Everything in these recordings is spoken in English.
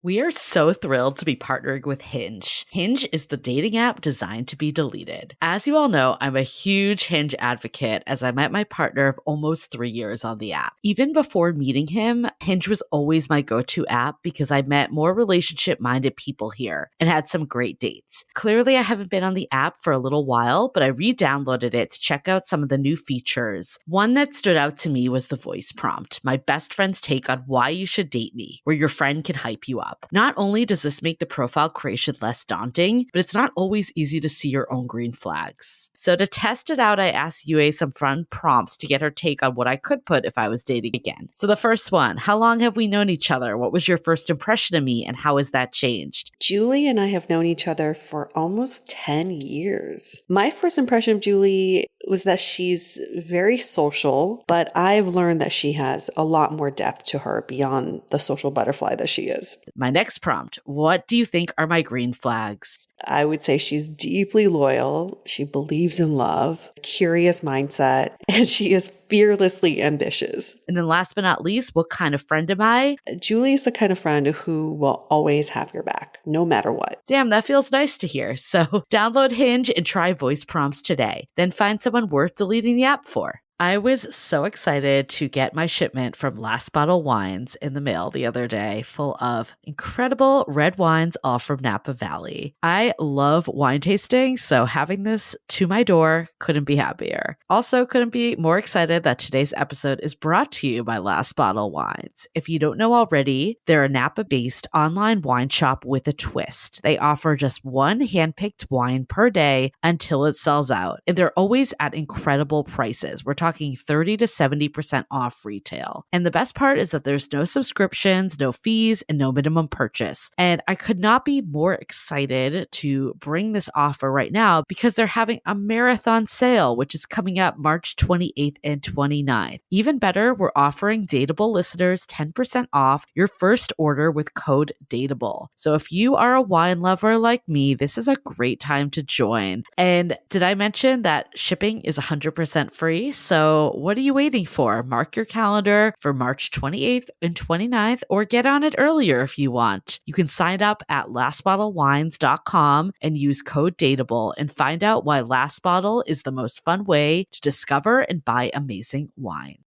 We are so thrilled to be partnering with Hinge. Hinge is the dating app designed to be deleted. As you all know, I'm a huge Hinge advocate as I met my partner of almost 3 years on the app. Even before meeting him, Hinge was always my go-to app because I met more relationship-minded people here and had some great dates. Clearly, I haven't been on the app for a little while, but I re-downloaded it to check out some of the new features. One that stood out to me was the voice prompt, my best friend's take on why you should date me, where your friend can hype you up. Not only does this make the profile creation less daunting, but it's not always easy to see your own green flags. So to test it out, I asked Yue some fun prompts to get her take on what I could put if I was dating again. So the first one, how long have we known each other? What was your first impression of me and how has that changed? Julie and I have known each other for almost 10 years. My first impression of Julie was that she's very social, but I've learned that she has a lot more depth to her beyond the social butterfly that she is. My next prompt, what do you think are my green flags? I would say she's deeply loyal. She believes in love, curious mindset, and she is fearlessly ambitious. And then last but not least, what kind of friend am I? Julie is the kind of friend who will always have your back, no matter what. Damn, that feels nice to hear. So download Hinge and try voice prompts today. Then find someone worth deleting the app for. I was so excited to get my shipment from Last Bottle Wines in the mail the other day, full of incredible red wines, all from Napa Valley. I love wine tasting, so having this to my door couldn't be happier. Also, couldn't be more excited that today's episode is brought to you by Last Bottle Wines. If you don't know already, they're a Napa-based online wine shop with a twist. They offer just one handpicked wine per day until it sells out, and they're always at incredible prices. We're talking 30 to 70% off retail. And the best part is that there's no subscriptions, no fees, and no minimum purchase. And I could not be more excited to bring this offer right now because they're having a marathon sale, which is coming up March 28th and 29th. Even better, we're offering Dateable listeners 10% off your first order with code DATEABLE. So if you are a wine lover like me, this is a great time to join. And did I mention that shipping is 100% free? So what are you waiting for? Mark your calendar for March 28th and 29th or get on it earlier if you want. You can sign up at lastbottlewines.com and use code DATEABLE and find out why Last Bottle is the most fun way to discover and buy amazing wine.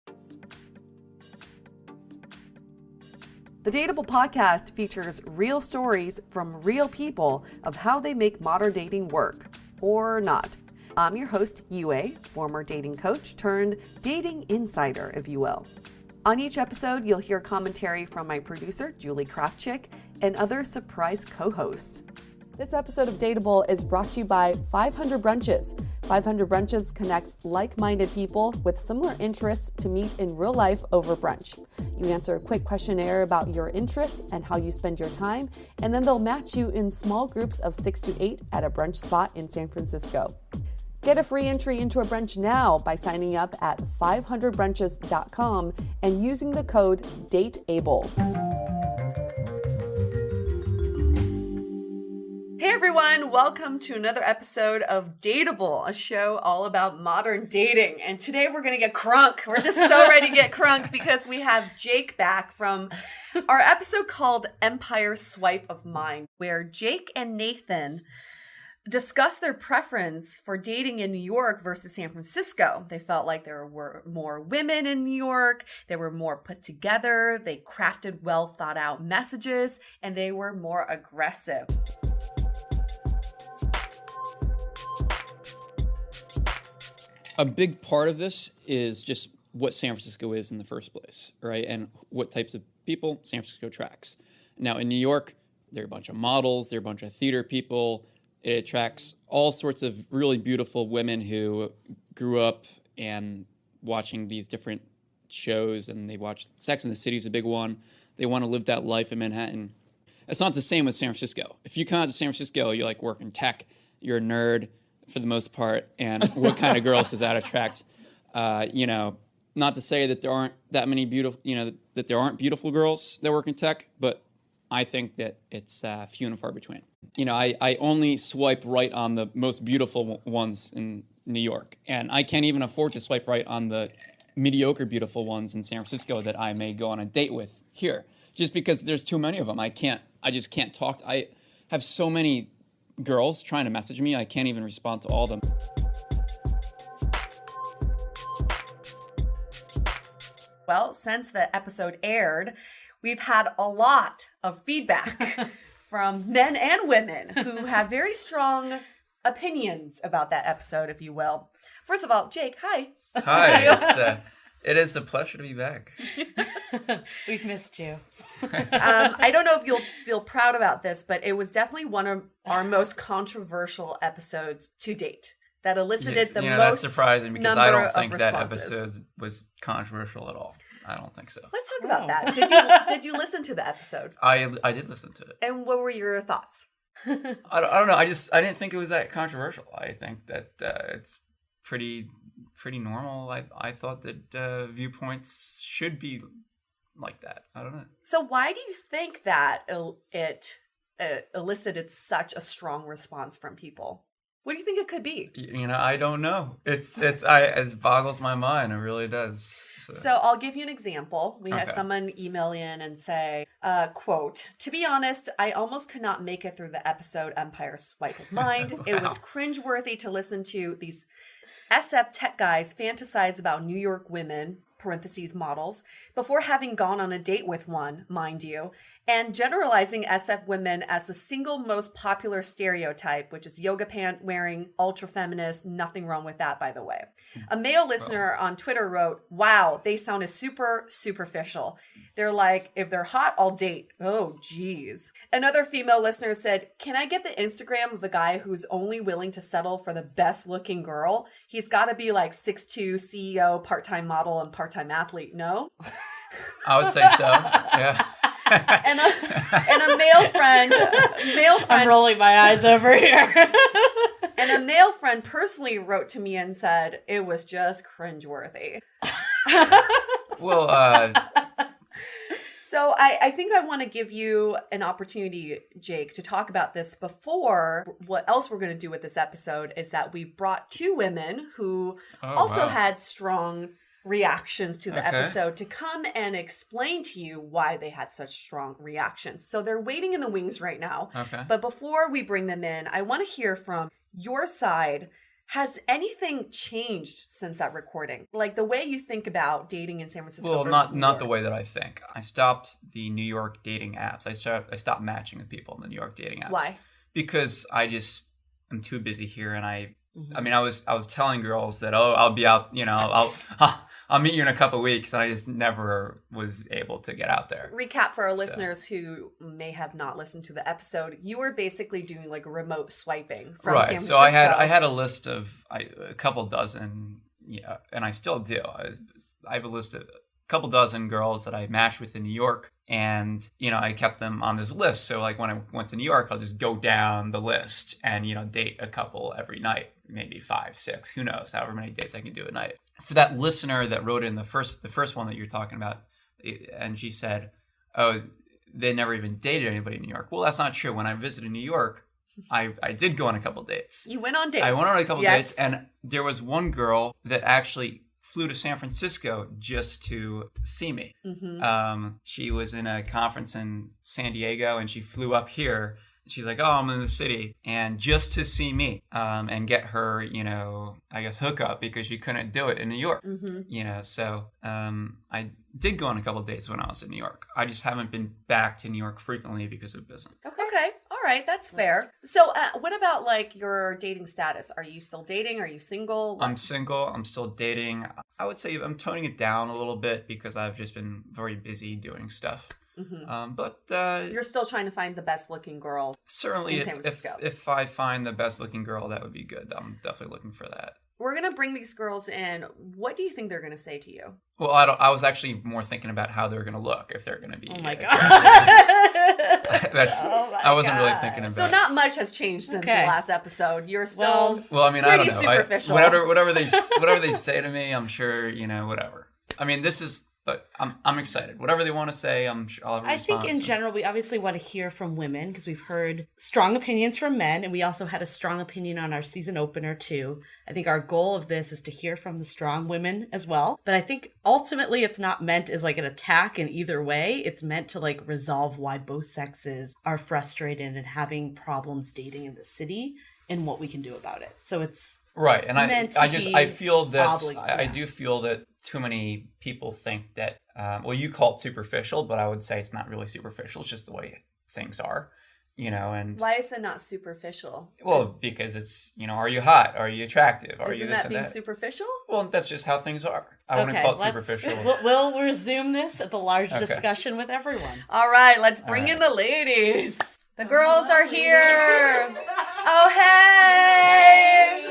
The Dateable podcast features real stories from real people of how they make modern dating work, or not. I'm your host, Yue, former dating coach turned dating insider, if you will. On each episode, you'll hear commentary from my producer, Julie Krafchick, and other surprise co-hosts. This episode of Dateable is brought to you by 500 Brunches. 500 Brunches connects like-minded people with similar interests to meet in real life over brunch. You answer a quick questionnaire about your interests and how you spend your time, and then they'll match you in small groups of 6 to 8 at a brunch spot in San Francisco. Get a free entry into a brunch now by signing up at 500brunches.com and using the code DATEABLE. Hey everyone, welcome to another episode of Dateable, a show all about modern dating. And today we're going to get crunk. We're just so ready to get crunk because we have Jake back from our episode called Empire Swipe of Mine, where Jake and Nathan discuss their preference for dating in New York versus San Francisco. They felt like there were more women in New York, they were more put together, they crafted well thought out messages, and they were more aggressive. A big part of this is just what San Francisco is in the first place, right? And what types of people San Francisco attracts. Now in New York, there are a bunch of models, there are a bunch of theater people. It attracts all sorts of really beautiful women who grew up and watching these different shows, and they watch Sex and the City is a big one. They want to live that life in Manhattan. It's not the same with San Francisco. If you come out to San Francisco, you like work in tech, you're a nerd for the most part, and what kind of girls does that attract? Not to say that there aren't that many beautiful, that there aren't beautiful girls that work in tech, but I think that it's few and far between. I only swipe right on the most beautiful ones in New York, and I can't even afford to swipe right on the mediocre beautiful ones in San Francisco that I may go on a date with here, just because there's too many of them. I can't I just can't talk. I have so many girls trying to message me. I can't even respond to all of them. Well, since the episode aired, we've had a lot of feedback from men and women who have very strong opinions about that episode, if you will. First of all, Jake, hi. Hi, it is a pleasure to be back. We've missed you. I don't know if you'll feel proud about this, but it was definitely one of our most controversial episodes to date. That elicited the most. That's surprising because I don't think that responses. episode was controversial at all. I don't think so. Let's talk about that. Did you listen to the episode? I did listen to it. And what were your thoughts? I don't know. I didn't think it was that controversial. I think that it's pretty normal. I thought that viewpoints should be like that. I don't know. So why do you think that it elicited such a strong response from people? What do you think it could be? I don't know. It boggles my mind. It really does. So I'll give you an example. We had someone email in and say, quote, "To be honest, I almost could not make it through the episode Empire Swipe of Mind. Wow. It was cringeworthy to listen to these SF tech guys fantasize about New York women, parentheses models, before having gone on a date with one, mind you, and generalizing SF women as the single most popular stereotype, which is yoga pant wearing, ultra feminist, nothing wrong with that, by the way. A male listener on Twitter wrote, wow, they sounded super superficial. They're like, if they're hot, I'll date. Oh, geez. Another female listener said, can I get the Instagram of the guy who's only willing to settle for the best looking girl? He's got to be like 6'2", CEO, part-time model, and part-time athlete, no? I would say so, yeah. and a male friend, I'm rolling my eyes over here. And a male friend personally wrote to me and said, it was just cringeworthy. Well, So I think I want to give you an opportunity, Jake, to talk about this before. What else we're going to do with this episode is that we've brought two women who had strong reactions to the episode to come and explain to you why they had such strong reactions. So they're waiting in the wings right now. Okay. But before we bring them in, I want to hear from your side. Has anything changed since that recording? Like the way you think about dating in San Francisco? Well, versus not the way that I think. I stopped the New York dating apps. I stopped matching with people in the New York dating apps. Why? Because I'm too busy here, and I mean, I was telling girls that I'll be out, I'll meet you in a couple of weeks, and I just never was able to get out there. Recap for our listeners who may have not listened to the episode. You were basically doing like remote swiping from San Francisco. So I had a list of a couple dozen, and I still do. I have a list of a couple dozen girls that I matched with in New York, and I kept them on this list. So like when I went to New York, I'll just go down the list and date a couple every night, maybe 5, 6, who knows, however many dates I can do a night. For that listener that wrote in the first one that you're talking about, and she said, oh, they never even dated anybody in New York. Well, that's not true. When I visited New York, I did go on a couple dates. You went on dates. I went on a couple dates, and there was one girl that actually flew to San Francisco just to see me. Mm-hmm. She was in a conference in San Diego, and she flew up here. She's like, oh, I'm in the city, and just to see me and get her, I guess hookup, because she couldn't do it in New York. Mm-hmm. So I did go on a couple of dates when I was in New York. I just haven't been back to New York frequently because of business. Okay. All right. That's fair. So what about like your dating status? Are you still dating? Are you single? I'm single. I'm still dating. I would say I'm toning it down a little bit because I've just been very busy doing stuff. Mm-hmm. But you're still trying to find the best looking girl. Certainly, if I find the best looking girl, that would be good. I'm definitely looking for that. We're gonna bring these girls in. What do you think they're gonna say to you? Well, I was actually more thinking about how they're gonna look, if they're gonna be. Oh my god! I wasn't really thinking about. So not much has changed since the last episode. You're still well. I mean, I don't know. Superficial. Whatever they say to me, I'm sure whatever. I mean, this is But I'm excited. Whatever they want to say, I'm sure I'll have a response. I think in general, we obviously want to hear from women because we've heard strong opinions from men, and we also had a strong opinion on our season opener too. I think our goal of this is to hear from the strong women as well. But I think ultimately it's not meant as like an attack in either way. It's meant to like resolve why both sexes are frustrated and having problems dating in the city and what we can do about it. So it's right. And I feel that I do feel that too many people think that, well, you call it superficial, but I would say it's not really superficial. It's just the way things are, you know, and why is it not superficial? Well, because it's, you know, are you hot? Are you attractive? Are you Isn't this that and being that? superficial? Well, that's just how things are. I wouldn't call it superficial. We'll resume this at the large discussion with everyone. All right, let's bring in the ladies. The girls are here. Oh, hey.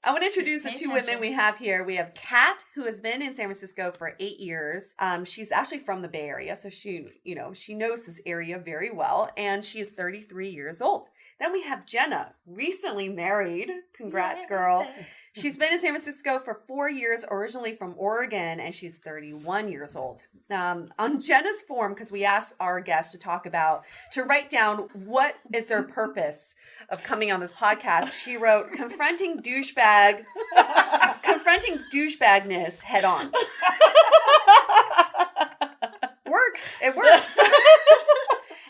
I want to introduce the two women we have here. We have Kat, who has been in San Francisco for 8 years. She's actually from the Bay Area, so she knows this area very well, and she is 33 years old. Then we have Jena, recently married. Congrats, girl. She's been in San Francisco for 4 years, originally from Oregon, and she's 31 years old. On Jena's form, because we asked our guests to write down what is their purpose of coming on this podcast, she wrote, confronting douchebagness head on. It works.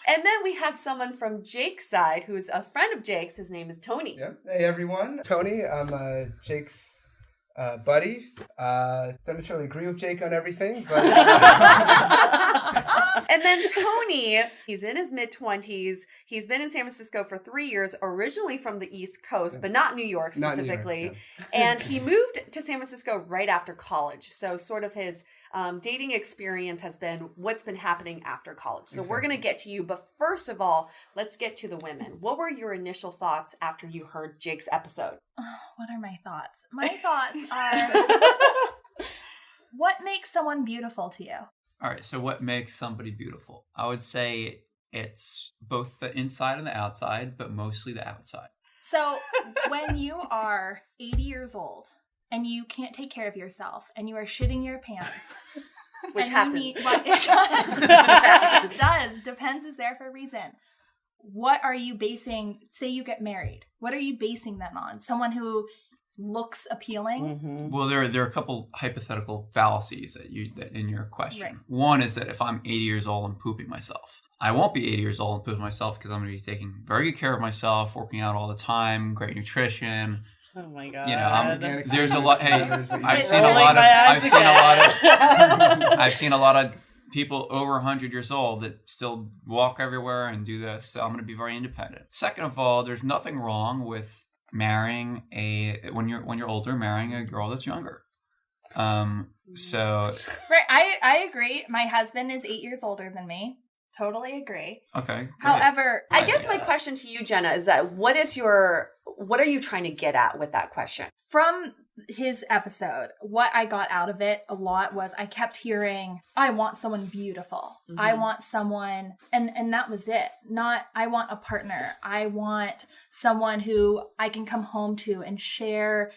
And then we have someone from Jake's side who is a friend of Jake's. His name is Tony. Yep. Hey, everyone. Tony. I'm Jake's buddy. Don't necessarily agree with Jake on everything, but... And then Tony, he's in his mid-20s. He's been in San Francisco for 3 years, originally from the East Coast, but not New York specifically. Not New York, And he moved to San Francisco right after college. So sort of his dating experience has been what's been happening after college. So we're going to get to you. But first of all, let's get to the women. What were your initial thoughts after you heard Jake's episode? What are my thoughts? My thoughts are, what makes someone beautiful to you? All right, so what makes somebody beautiful? I would say it's both the inside and the outside, but mostly the outside. So when you are 80 years old and you can't take care of yourself and you are shitting your pants, Which happens. It does. Depends is there for a reason. What are you basing, say you get married, what are you basing that on? Someone who looks appealing? Mm-hmm. Well, there are a couple hypothetical fallacies that in your question. Right. One is that if I'm 80 years old and pooping myself, I won't be 80 years old and pooping myself because I'm going to be taking very good care of myself, working out all the time, great nutrition. Oh my God. You know, there's a lot. Hey, I've seen a lot of people over 100 years old that still walk everywhere and do this. So I'm going to be very independent. Second of all, there's nothing wrong with marrying when you're older, marrying a girl that's younger. So Right, I agree. My husband is 8 years older than me. Totally agree. Okay. Great. However, I guess my question to you, Jena, is that what are you trying to get at with that question? from his episode, what I got out of it a lot was I kept hearing, I want someone beautiful. Mm-hmm. I want someone, and that was it. Not, I want a partner. I want someone who I can come home to and share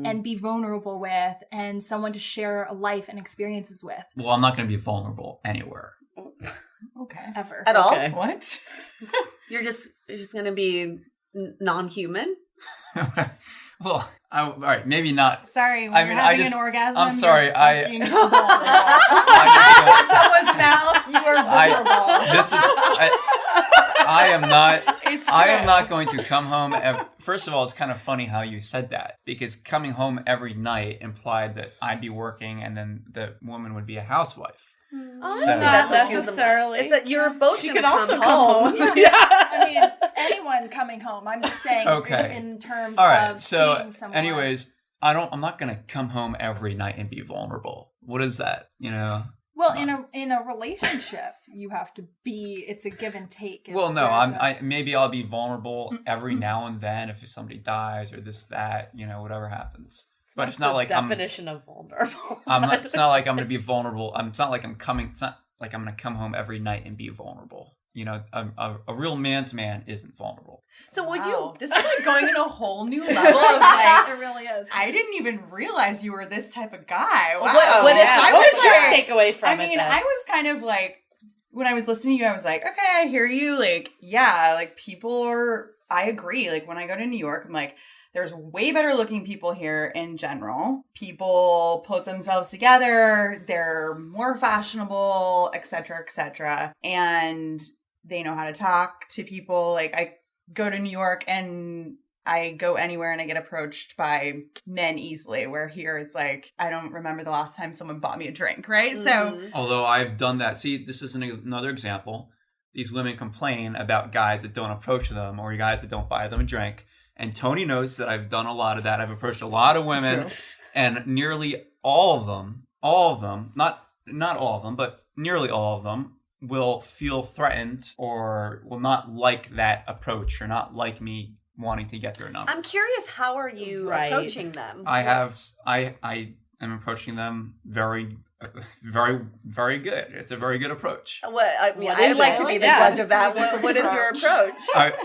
and be vulnerable with, and someone to share a life and experiences with. Well, I'm not going to be vulnerable anywhere. Okay. Ever. At all? Okay. What? You're just going to be non-human? Well, all right, maybe not. Sorry, when I you're mean, having an orgasm, I'm sorry. you're I fucking vulnerable. Someone's mouth, you are vulnerable. I am not. It's I am true. not going to come home. First of all, it's kind of funny how you said that, because coming home every night implied that I'd be working and then the woman would be a housewife. Oh, So- that's what she was necessarily. It's that you're both She going could to also come come home. home. Yeah. I mean, anyone coming home. I'm just saying Okay. in terms All right. of So, seeing someone. anyways, I'm not going to come home every night and be vulnerable. What is that? You know. Well, in a relationship, you have to be. It's a give and take. Well, no, There's maybe I'll be vulnerable every now and then if somebody dies or this, that, you know, whatever happens. But it's not like definition of vulnerable. it's not like I'm going to be vulnerable. It's not like I'm going to come home every night and be vulnerable. a real man's man isn't vulnerable. So would Wow. you, this is like going in a whole new level of like, It really is. I didn't even realize you were this type of guy. Wow. What I was was your like- takeaway from I it? mean, then? I was kind of like, when I was listening to you, I was like, okay, I hear you. Like, yeah, like I agree. Like when I go to New York, I'm like, there's way better looking people here in general. People put themselves together. They're more fashionable, et cetera, and they know how to talk to people. Like I go to New York and I go anywhere and I get approached by men easily, where here it's like, I don't remember the last time someone bought me a drink, right? So Although I've done that. See, this is another example. These women complain about guys that don't approach them or guys that don't buy them a drink. And Tony knows that I've done a lot of that. I've approached a lot of women, and nearly all of them, not all of them, but nearly all of them will feel threatened or will not like that approach or not like me wanting to get their number. I'm curious, how are you Right. approaching them? I am approaching them very, very good. It's a very good approach. I mean, What I'd is like it? to be the Yeah. judge of that. What is your approach?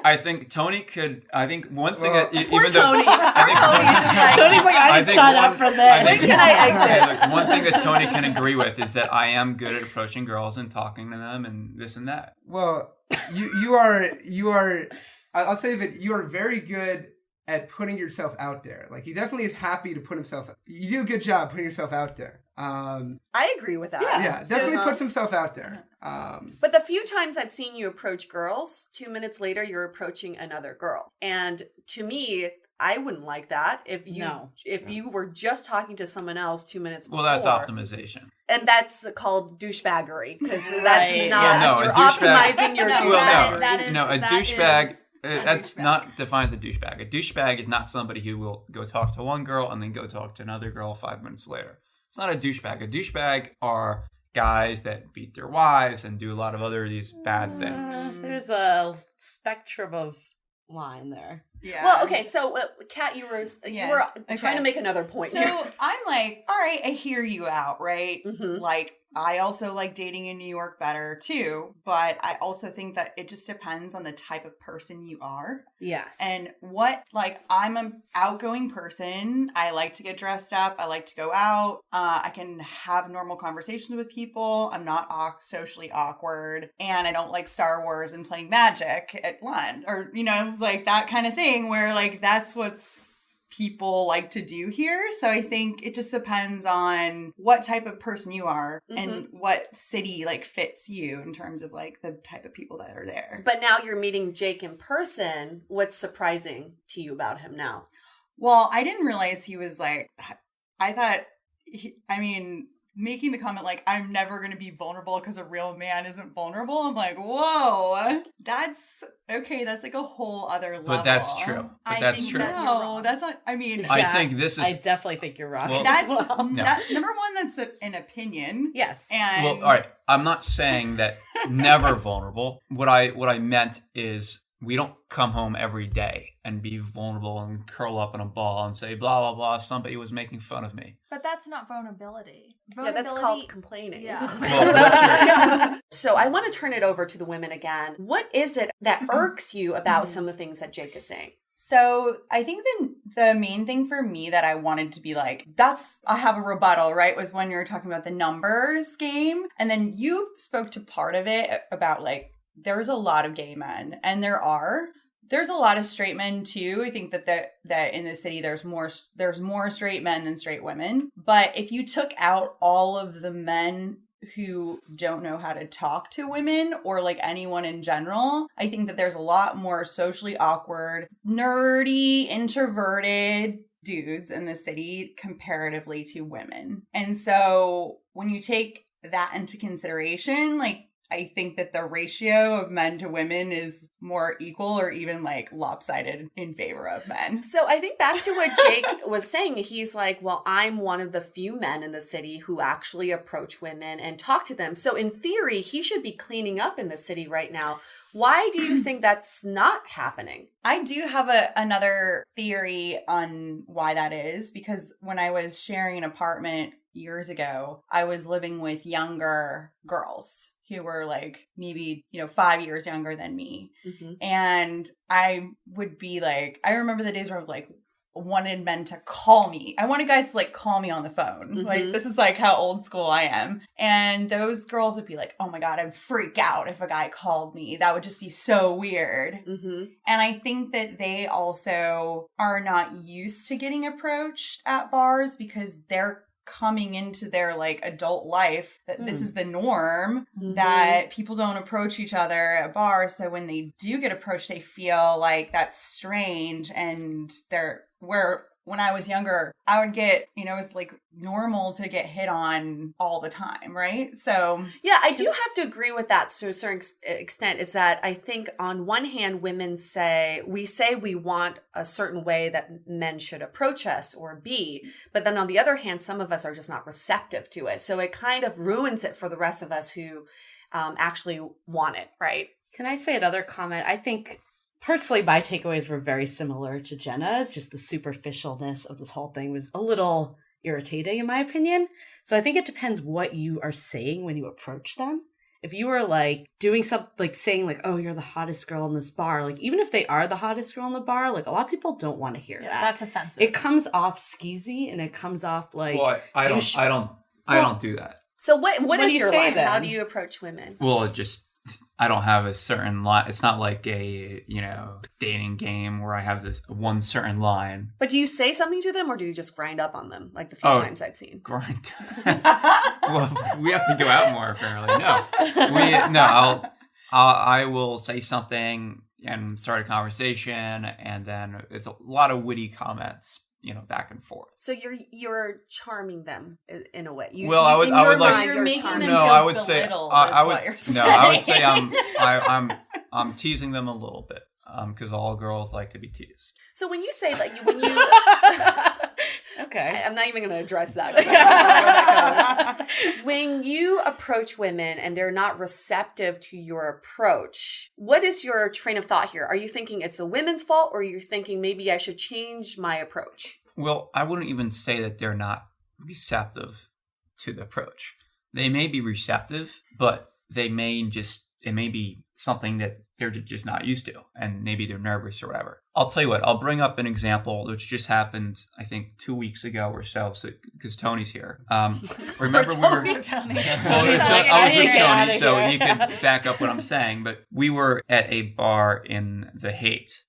I think Tony could. I think one thing Well, that even though Tony. I think Tony is just like, Tony's like, I didn't sign up for this. I think, When can I exit? look, one thing that Tony can agree with is that I am good at approaching girls and talking to them and this and that. Well, you are. I'll say that you are very good at putting yourself out there. Like he definitely is happy to put himself. You do a good job putting yourself out there. I agree with that. Yeah, definitely So, puts himself out there. But the few times I've seen you approach girls, 2 minutes later you're approaching another girl, and to me, I wouldn't like that if you were just talking to someone else 2 minutes before. Well, that's optimization. And that's called douchebaggery, because that's Right. not, Yeah, no, a you're douchebag- optimizing your No, douchebaggery. that is- No, a that douchebag. is That's douchebag. not defines a douchebag. A douchebag is not somebody who will go talk to one girl and then go talk to another girl 5 minutes later. It's not a douchebag. A douchebag are guys that beat their wives and do a lot of other these bad things. There's a spectrum of line there. Yeah. Well, okay, so Kat, you were okay. trying to make another point. So I'm like, all right, I hear you out, right? Mhm. Like, I also like dating in New York better too, but I also think that it just depends on the type of person you are. Yes. And I'm an outgoing person. I like to get dressed up. I like to go out. I can have normal conversations with people. I'm not socially awkward. And I don't like Star Wars and playing Magic at lunch or, like that kind of thing where like that's what's people like to do here. So I think it just depends on what type of person you are and what city like fits you in terms of like the type of people that are there. But now you're meeting Jake in person. What's surprising to you about him now? Well, I didn't realize he was like, I thought, making the comment like, I'm never going to be vulnerable because a real man isn't vulnerable. I'm like, whoa, that's okay. That's like a whole other level. But that's true. I But that's think true. that- No, that's not, I think this is I definitely think you're wrong. Well- that's, as well. No. number one, that's an opinion. Yes. And well. All right. I'm not saying that never vulnerable. What I meant is we don't come home every day and be vulnerable and curl up in a ball and say blah blah blah. Somebody was making fun of me. But that's not vulnerability. Yeah, that's called complaining. Yeah. Well, what's your- So I want to turn it over to the women again. What is it that irks you about some of the things that Jake is saying? So I think the main thing for me that I wanted to be like, I have a rebuttal, right? Was when you were talking about the numbers game. And then you spoke to part of it about like, there's a lot of gay men and there's a lot of straight men too. I think that in the city, there's more straight men than straight women. But if you took out all of the men who don't know how to talk to women or like anyone in general, I think that there's a lot more socially awkward, nerdy, introverted dudes in the city comparatively to women. And so when you take that into consideration, like I think that the ratio of men to women is more equal or even like lopsided in favor of men. So I think back to what Jake was saying. He's like, well, I'm one of the few men in the city who actually approach women and talk to them. So in theory, he should be cleaning up in the city right now. Why do you think that's not happening? I do have another theory on why that is, because when I was sharing an apartment years ago, I was living with younger girls. who were like maybe, 5 years younger than me. Mm-hmm. And I would be like, I remember the days where I would like wanted men to call me. I wanted guys to like call me on the phone. Mm-hmm. Like, this is like how old school I am. And those girls would be like, oh my God, I'd freak out if a guy called me. That would just be so weird. Mm-hmm. And I think that they also are not used to getting approached at bars because they're coming into their like adult life that this is the norm, that people don't approach each other at bars. So when they do get approached, they feel like that's strange. And when I was younger, I would get, it was like normal to get hit on all the time, right? So yeah, I do have to agree with that to a certain extent, is that I think on one hand, women say we want a certain way that men should approach us or be, but then on the other hand, some of us are just not receptive to it. So it kind of ruins it for the rest of us who actually want it, right? Can I say another comment? I think personally, my takeaways were very similar to Jenna's. Just the superficialness of this whole thing was a little irritating, in my opinion. So I think it depends what you are saying when you approach them. If you are like doing something like saying like, oh, you're the hottest girl in this bar, like even if they are the hottest girl in the bar, like a lot of people don't want to hear that. That's offensive. It comes off skeezy and it comes off like, Well, I don't do that. So what do is you your say line? then? How do you approach women? Well, I don't have a certain line. It's not like a, dating game where I have this one certain line. But do you say something to them or do you just grind up on them like the few times I've seen? Grind. Well, we have to go out more apparently. I will say something and start a conversation, and then it's a lot of witty comments, back and forth. So you're charming them in a way. I would like. You're making them No, feel I would say belittled, I is would. what you're No, saying. I would say I'm teasing them a little bit because all girls like to be teased. So when you say like when you okay, I'm not even going to address that. 'Cause I don't know where that goes. When you approach women and they're not receptive to your approach, what is your train of thought here? Are you thinking it's the women's fault, or are you thinking maybe I should change my approach? Well, I wouldn't even say that they're not receptive to the approach. They may be receptive, but it may be something that they're just not used to, and maybe they're nervous or whatever. I'll tell you what, I'll bring up an example which just happened, I think 2 weeks ago or so because Tony's here. Remember Tony. I was with Tony, so he could back up what I'm saying, but we were at a bar in the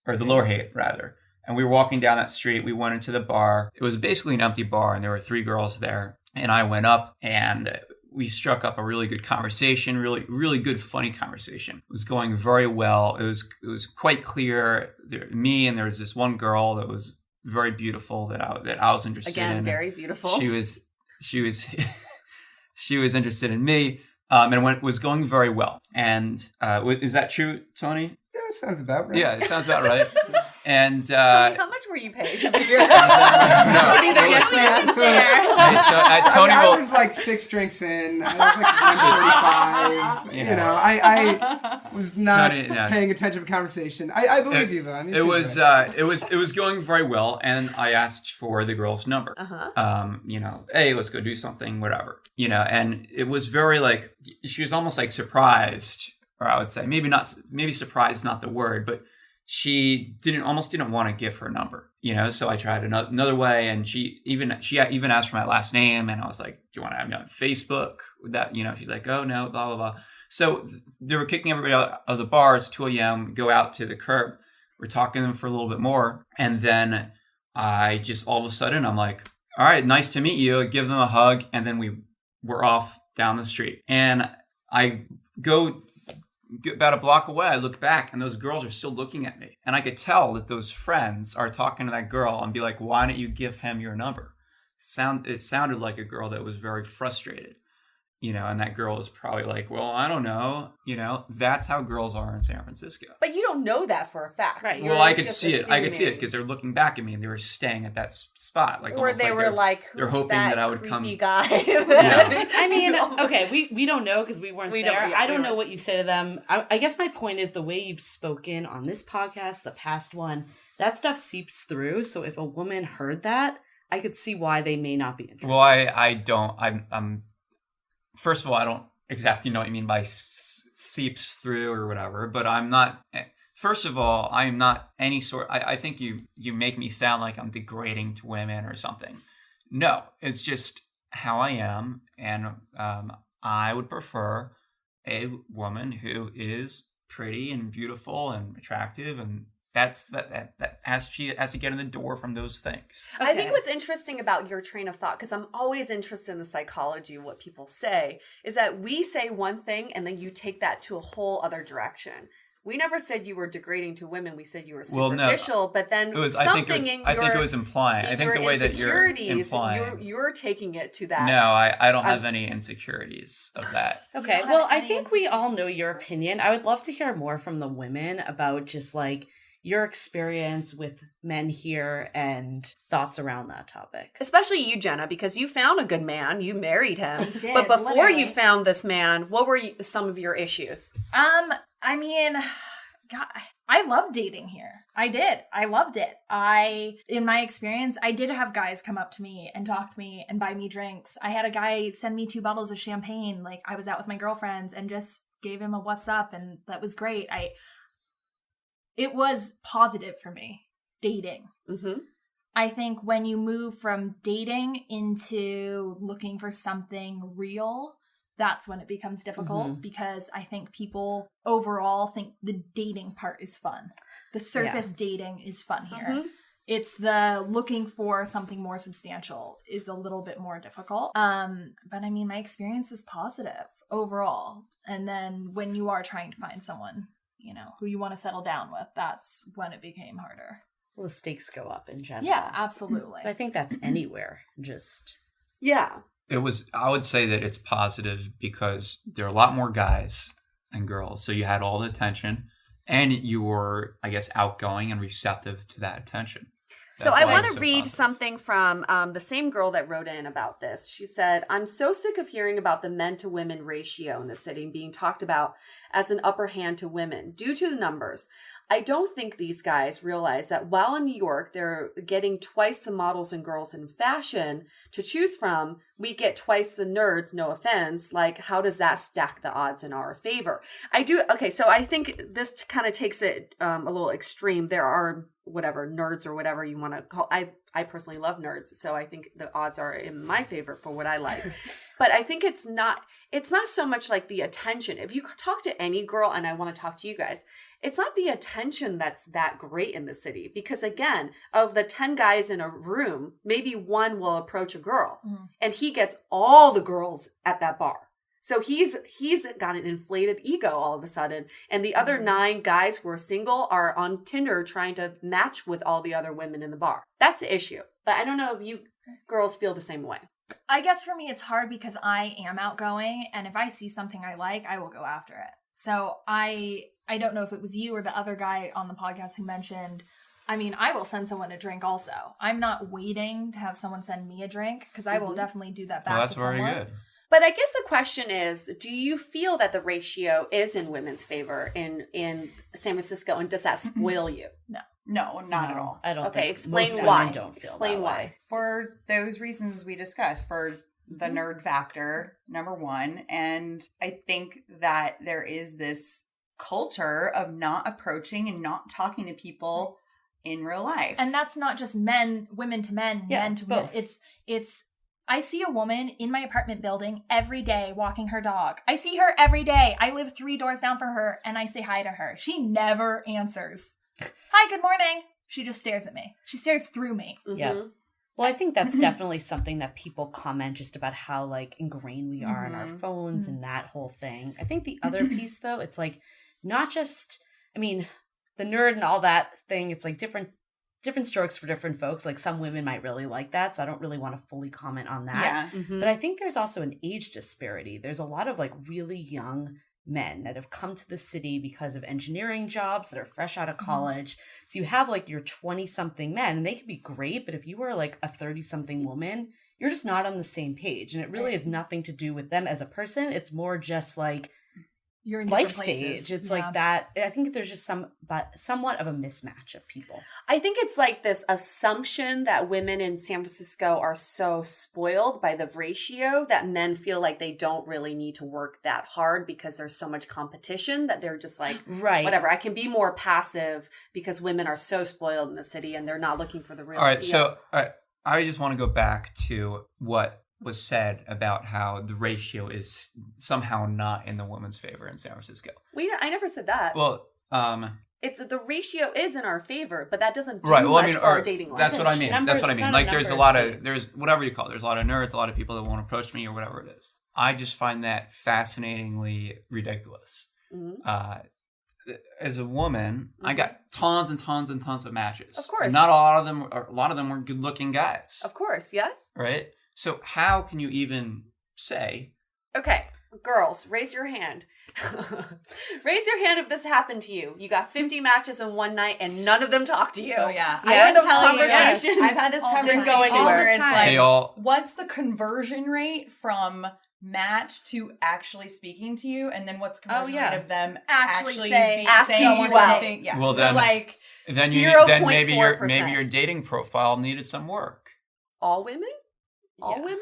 Lower Haight rather. And we were walking down that street. We went into the bar. It was basically an empty bar, and there were 3 girls there. And I went up, and we struck up a really good conversation, really, really good, funny conversation. It was going very well. It was quite clear. Me and there was this one girl that was very beautiful that I was interested in. Again, very beautiful. She was she was interested in me, and it was going very well. And is that true, Tony? Yeah, it sounds about right. Yeah, it sounds about right. And Tony, how much were you paid to be here? No. To be their yes man. Tony I was like 6 drinks in. I was like 145. I was not paying attention to the conversation. I believe you though. I mean, it was going very well, and I asked for the girl's number. Hey, let's go do something, whatever. And it was very like she was almost like surprised, or I would say maybe surprised is not the word, but she almost didn't want to give her number, so I tried another way, and she even asked for my last name, and I was like, do you want to have me on Facebook with that? She's like, oh no, blah, blah, blah. So they were kicking everybody out of the bar. It's 2 a.m. Go out to the curb. We're talking to them for a little bit more. And then I just all of a sudden, I'm like, all right, nice to meet you. I give them a hug. And then we're off down the street. And I go about a block away, I look back, and those girls are still looking at me. And I could tell that those friends are talking to that girl and be like, why don't you give him your number? It sounded like a girl that was very frustrated, and that girl was probably like, well, I don't know. That's how girls are in San Francisco. But you don't know that for a fact. Right. Well, I could see it. I could see it because they're looking back at me and they were staying at that spot. Like, or they were like, they're hoping that I would come. Guy? Yeah. I mean, okay, we don't know because we weren't there. I don't know what you say to them. I guess my point is the way you've spoken on this podcast, the past one, that stuff seeps through. So if a woman heard that, I could see why they may not be interested. Well, I don't. I'm. First of all, exactly know what you mean by seeps through or whatever, but I'm not. First of all, I'm not any sort. I think you make me sound like I'm degrading to women or something. No, it's just how I am, and I would prefer a woman who is pretty and beautiful and attractive, and that has to get in the door from those things. Okay. I think what's interesting about your train of thought, because I'm always interested in the psychology of what people say, is that we say one thing and then you take that to a whole other direction. We never said you were degrading to women. We said you were superficial, but then I think it was implying. I think the way that you're implying. You're taking it to that. No, I don't have any insecurities of that. Okay, well, I think we all know your opinion. I would love to hear more from the women about just like your experience with men here and thoughts around that topic. Especially you, Jenna, because you found a good man. You married him. I did, but before literally. You found this man, what were some of your issues? I mean, God, I loved dating here. I did. I loved it. In my experience, I did have guys come up to me and talk to me and buy me drinks. I had a guy send me 2 bottles of champagne. Like, I was out with my girlfriends and just gave him a what's up, and that was great. It was positive for me, dating. Mm-hmm. I think when you move from dating into looking for something real, that's when it becomes difficult, because I think people overall think the dating part is fun. The surface dating is fun here. Mm-hmm. It's the looking for something more substantial is a little bit more difficult. But I mean, my experience was positive overall. And then when you are trying to find someone, who you want to settle down with, that's when it became harder. Well, the stakes go up in general. Yeah, absolutely. But I think that's anywhere. Yeah. I would say that it's positive because there are a lot more guys and girls. So you had all the attention and you were, I guess, outgoing and receptive to that attention. So I want to read something from the same girl that wrote in about this. She said, I'm so sick of hearing about the men to women ratio in the city being talked about as an upper hand to women due to the numbers. I don't think these guys realize that while in New York, they're getting twice the models and girls in fashion to choose from, we get twice the nerds, no offense. Like, how does that stack the odds in our favor? Okay, so I think this kind of takes it a little extreme. There are nerds or whatever you want to call. I personally love nerds, so I think the odds are in my favor for what I like. But I think it's not so much like the attention. If you talk to any girl, and I want to talk to you guys, it's not the attention that's that great in the city. Because again, of the 10 guys in a room, maybe one will approach a girl and he gets all the girls at that bar. So he's got an inflated ego all of a sudden. And the other 9 guys who are single are on Tinder trying to match with all the other women in the bar. That's the issue. But I don't know if you girls feel the same way. I guess for me, it's hard because I am outgoing. And if I see something I like, I will go after it. So I don't know if it was you or the other guy on the podcast who mentioned, I mean, I will send someone a drink also. I'm not waiting to have someone send me a drink because I will definitely do that back to someone. That's very good. But I guess the question is, do you feel that the ratio is in women's favor in San Francisco, and does that spoil you? No, not at all. I don't. Okay, think explain most why. women don't feel Explain that why. way. For those reasons we discussed, for the nerd factor, number one. And I think that there is this culture of not approaching and not talking to people in real life. And that's not just women to men, men to women. It's I see a woman in my apartment building every day walking her dog. I see her every day. I live 3 doors down from her and I say hi to her. She never answers. Hi, good morning. She just stares at me. She stares through me. Mm-hmm. Yeah. Well, I think that's definitely something that people comment just about how like ingrained we are in our phones and that whole thing. I think the other piece though, it's like not just, I mean, the nerd and all that thing, it's like different strokes for different folks. Like some women might really like that. So I don't really want to fully comment on that. Yeah. But I think there's also an age disparity. There's a lot of like really young men that have come to the city because of engineering jobs that are fresh out of college. So you have like your 20-something men and they can be great. But if you were like a 30-something woman, you're just not on the same page. And it really has nothing to do with them as a person. It's more just like, you're in life different places. stage. It's Yeah. like that. I think there's just somewhat of a mismatch of people. I think it's like this assumption that women in San Francisco are so spoiled by the ratio that men feel like they don't really need to work that hard because there's so much competition that they're just like, Right. whatever, I can be more passive because women are so spoiled in the city and they're not looking for the real All right, deal. so I just want to go back to what was said about how the ratio is somehow not in the woman's favor in San Francisco. I never said that. Well, It's the ratio is in our favor, but that doesn't do right. Well, much I mean, for our dating life. that's what I mean. That's what I it's mean. not a Like, there's a numbers lot game. of there's whatever you call it. There's a lot of nerds, a lot of people that won't approach me or whatever it is. I just find that fascinatingly ridiculous. Mhm. As a woman, I got tons and tons and tons of matches. Of course. And not a lot of them were good-looking guys. Of course, yeah. Right? So how can you even say? Okay, girls, raise your hand. Raise your hand if this happened to you. You got 50 matches in one night and none of them talked to you. Oh yeah, Where are I've those been telling you, conversations? I've had this Didn't conversation go anywhere. where it's like, They all what's the conversion rate from match to actually speaking to you, and then what's the conversion yeah. rate of them Actually saying asking saying you one out. thing? Yeah. Well, so then- like then maybe your 0.4%. dating profile needed some work. All women? All Yeah. women?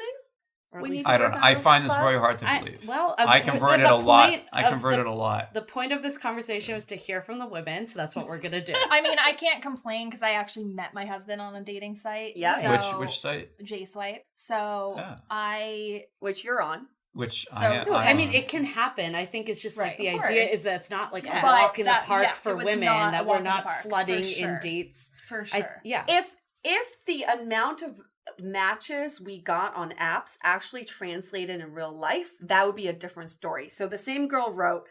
Or at We least- need I don't know. I find this very hard to I- believe. well, I the- converted the a lot. point I of converted the- a lot. The point of this conversation was to hear from the women, so that's what we're gonna do. I mean, I can't complain because I actually met my husband on a dating site. Yeah. So, Which site? J-Swipe. So Yeah. Which you're on. Which So- I No, I am mean, on. it can happen. I think it's just like Right, the of idea course. is that it's not like Yeah. a But walk in the that- park yeah, for it was women, not a that walk we're in the not park, for flooding sure. in dates. for sure. Yeah. If the amount of matches we got on apps actually translated in real life, that would be a different story. So the same girl wrote,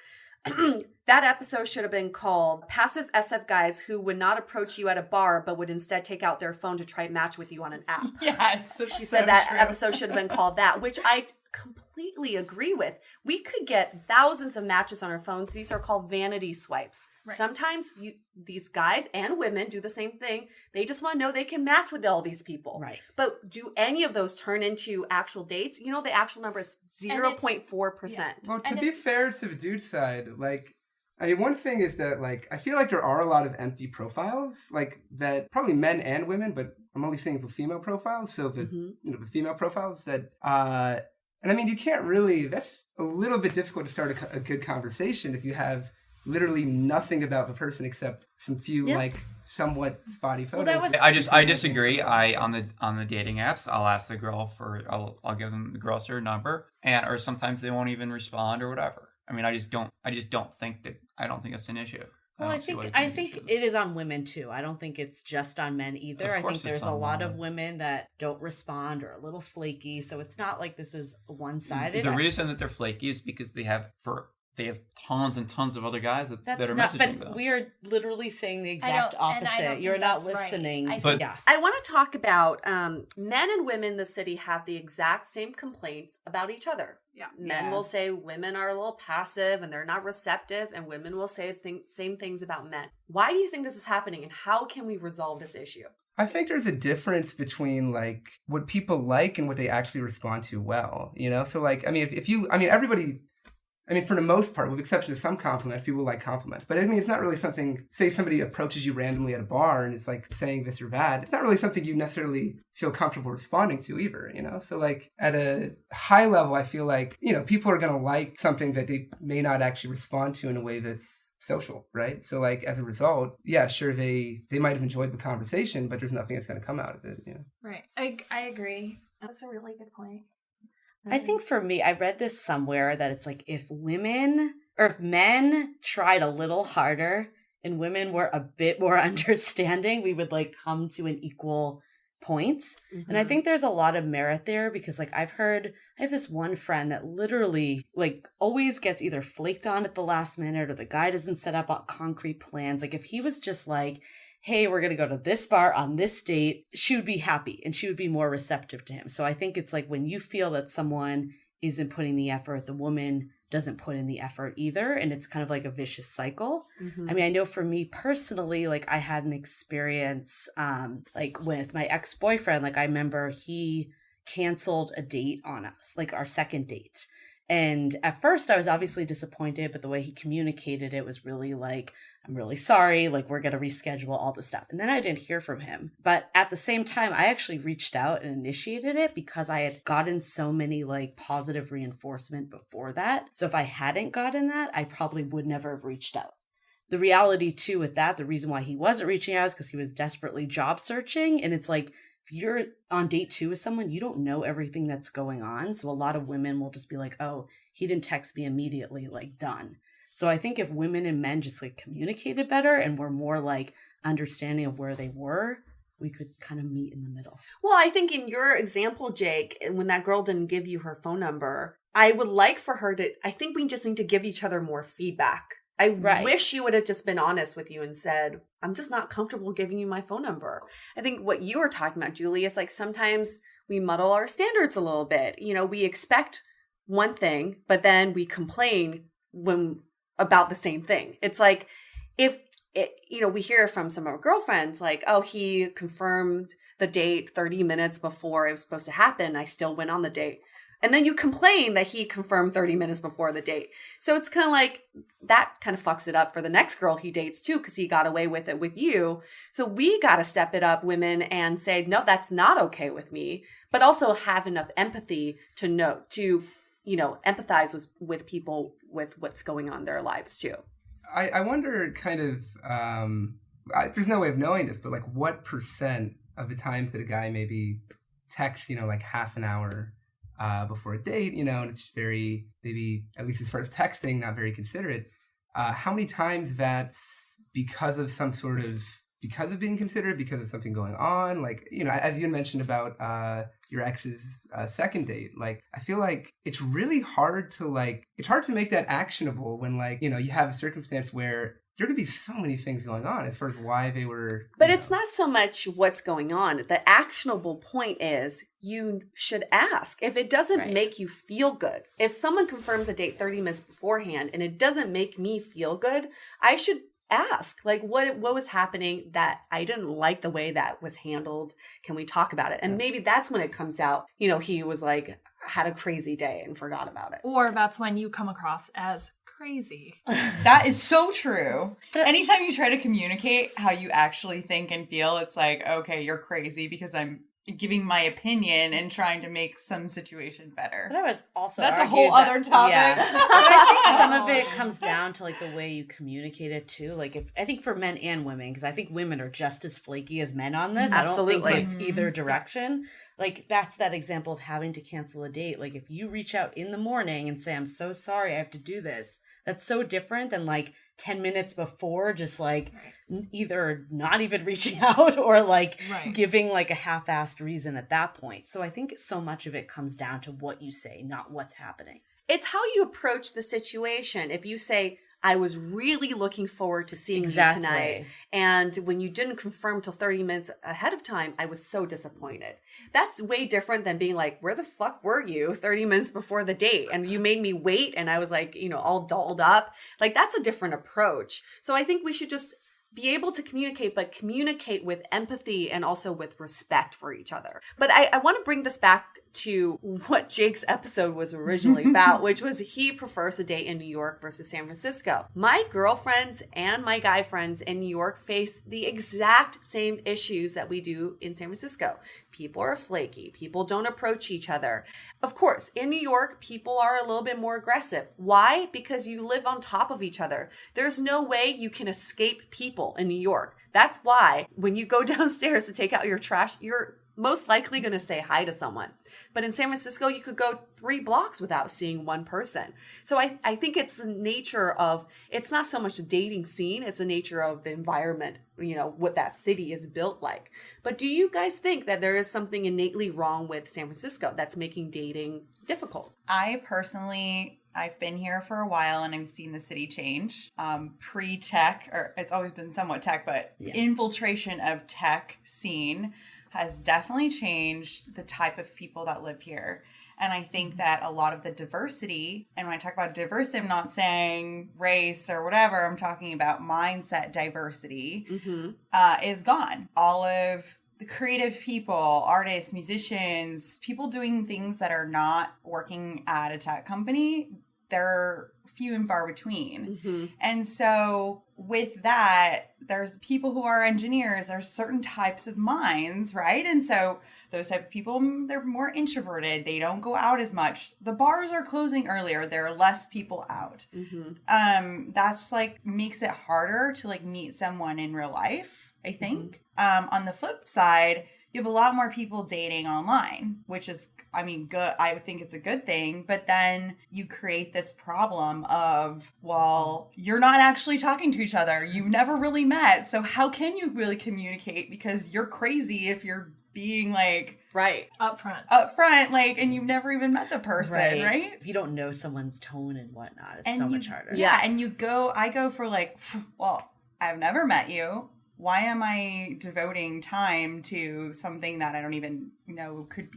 that episode should have been called Passive SF Guys Who Would Not Approach You at a Bar But Would Instead Take Out Their Phone to Try match with you on an app. yes, She said that episode should have been called that, which I completely agree with. We could get thousands of matches on our phones. These are called vanity swipes. Right. Sometimes these guys and women do the same thing. They just want to know they can match with all these people. Right. But do any of those turn into actual dates? You know, the actual number is 0.4%. Well, to And be it's- fair to the dude side, like, I mean, one thing is that, like, I feel like there are a lot of empty profiles, like, that probably men and women, but I'm only saying for female profiles. So, the, the female profiles that, and I mean, you can't really, that's a little bit difficult to start a good conversation if you have literally nothing about the person except some few, Yeah. like, somewhat spotty photos. that was- I disagree. On the dating apps, I'll ask the girl I'll give them the girl's her number, or sometimes they won't even respond or whatever. I mean, I just don't think it's an issue. Well, I think it is on women too. I don't think it's just on men either. Of I course think it's there's a on lot of women. women that don't respond or a little flaky. So it's not like this is one-sided. The reason that they're flaky is because they have tons and tons of other guys that are not, messaging but them. we are literally saying the I exact don't- and I opposite. don't You're think not that's right. listening. I But- yeah. I want to talk about men and women in the city have the exact same complaints about each other. Yeah. Men Yeah. will say women are a little passive and they're not receptive, and women will say same things about men. Why do you think this is happening, and how can we resolve this issue? I think there's a difference between like what people like and what they actually respond to well, you know? So like, I mean, everybody, for the most part, with exception of some compliments, people like compliments. But I mean, it's not really something, say somebody approaches you randomly at a bar and it's like saying this or that. It's not really something you necessarily feel comfortable responding to either, you know? So like at a high level, I feel like, you know, people are going to like something that they may not actually respond to in a way that's social, right? So like as a result, yeah, sure, they might have enjoyed the conversation, but there's nothing that's going to come out of it, you know? Right. I agree. That's a really good point. I think for me, I read this somewhere that it's like if men tried a little harder and women were a bit more understanding, we would like come to an equal point. And I think there's a lot of merit there because like I have this one friend that literally like always gets either flaked on at the last minute or the guy doesn't set up concrete plans. Like if he was just like, hey, we're going to go to this bar on this date, she would be happy and she would be more receptive to him. So I think it's like when you feel that someone isn't putting the effort, the woman doesn't put in the effort either. And it's kind of like a vicious cycle. I mean, I know for me personally, like I had an experience like with my ex-boyfriend. Like I remember he canceled a date on us, like our second date. And at first I was obviously disappointed, but the way he communicated it was really like, I'm really sorry, like we're going to reschedule all this stuff. And then I didn't hear from him. But at the same time, I actually reached out and initiated it because I had gotten so many like positive reinforcement before that. So if I hadn't gotten that, I probably would never have reached out. The reality too with that, the reason why he wasn't reaching out is because he was desperately job searching. And it's like, if you're on date 2 with someone, you don't know everything that's going on. So a lot of women will just be like, oh, he didn't text me immediately, like done. So I think if women and men just like communicated better and were more like understanding of where they were, we could kind of meet in the middle. Well, I think in your example, Jake, when that girl didn't give you her phone number, I would like for her to, I think we just need to give each other more feedback. I wish you would have just been honest with you and said, I'm just not comfortable giving you my phone number. I think what you were talking about, Julie, is like sometimes we muddle our standards a little bit. You know, we expect one thing, but then we complain about the same thing. It's like if, we hear from some of our girlfriends like, oh, he confirmed the date 30 minutes before it was supposed to happen. I still went on the date. And then you complain that he confirmed 30 minutes before the date. So it's kind of like that kind of fucks it up for the next girl he dates too, because he got away with it with you. So we got to step it up, women, and say, no, that's not okay with me. But also have enough empathy to empathize with people with what's going on in their lives too. I wonder kind of, there's no way of knowing this, but like what percent of the times that a guy maybe texts, like half an hour before a date, and it's very, maybe, at least as far as texting, not very considerate. How many times that's because of being considerate, because of something going on? Like, as you mentioned about your ex's second date, like, I feel like it's really hard to make that actionable when, like, you have a circumstance where there could be so many things going on as far as why they were. But it's not so much what's going on. The actionable point is you should ask. If it doesn't make you feel good, if someone confirms a date 30 minutes beforehand and it doesn't make me feel good, I should ask, like, what was happening that I didn't like the way that was handled. Can we talk about it? And maybe that's when it comes out, he was like, had a crazy day and forgot about it. Or that's when you come across as crazy. That is so true. Anytime you try to communicate how you actually think and feel, it's like, okay, you're crazy because I'm giving my opinion and trying to make some situation better. But I was also that's a whole other topic. Yeah. But I think some of it comes down to like the way you communicate it too. Like I think for men and women, because I think women are just as flaky as men on this. Absolutely. I don't think it's either direction. Like that's that example of having to cancel a date. Like if you reach out in the morning and say, I'm so sorry, I have to do this. That's so different than like 10 minutes before, just like either not even reaching out or like giving like a half-assed reason at that point. So I think so much of it comes down to what you say, not what's happening. It's how you approach the situation. If you say, I was really looking forward to seeing you tonight. And when you didn't confirm till 30 minutes ahead of time, I was so disappointed. That's way different than being like, where the fuck were you 30 minutes before the date? And you made me wait. And I was like, all dolled up. Like, that's a different approach. So I think we should just be able to communicate, but communicate with empathy and also with respect for each other. But I want to bring this back to what Jake's episode was originally about, which was he prefers a date in New York versus San Francisco. My girlfriends and my guy friends in New York face the exact same issues that we do in San Francisco. People are flaky. People don't approach each other. Of course, in New York, people are a little bit more aggressive. Why? Because you live on top of each other. There's no way you can escape people in New York. That's why when you go downstairs to take out your trash, you're most likely going to say hi to someone. But in San Francisco, you could go 3 blocks without seeing one person. So I think it's the nature of, it's not so much the dating scene, it's the nature of the environment, what that city is built like. But do you guys think that there is something innately wrong with San Francisco that's making dating difficult? I've been here for a while and I've seen the city change. Pre-tech, or it's always been somewhat tech, but infiltration of tech scene has definitely changed the type of people that live here. And I think that a lot of the diversity, and when I talk about diversity, I'm not saying race or whatever, I'm talking about mindset diversity, is gone. All of the creative people, artists, musicians, people doing things that are not working at a tech company, they're few and far between. Mm-hmm. And so with that, there's people who are engineers, there's certain types of minds, right? And so those type of people, they're more introverted. They don't go out as much. The bars are closing earlier. There are less people out. Mm-hmm. That's like makes it harder to like meet someone in real life, I think. On the flip side, you have a lot more people dating online, which is, I mean, good. I think it's a good thing. But then you create this problem of, well, you're not actually talking to each other. You've never really met. So how can you really communicate? Because you're crazy if you're being like Right. Up front, like, and you've never even met the person, right? If you don't know someone's tone and whatnot, it's And so you- much harder. Yeah, and I go for like, well, I've never met you. Why am I devoting time to something that I don't even know could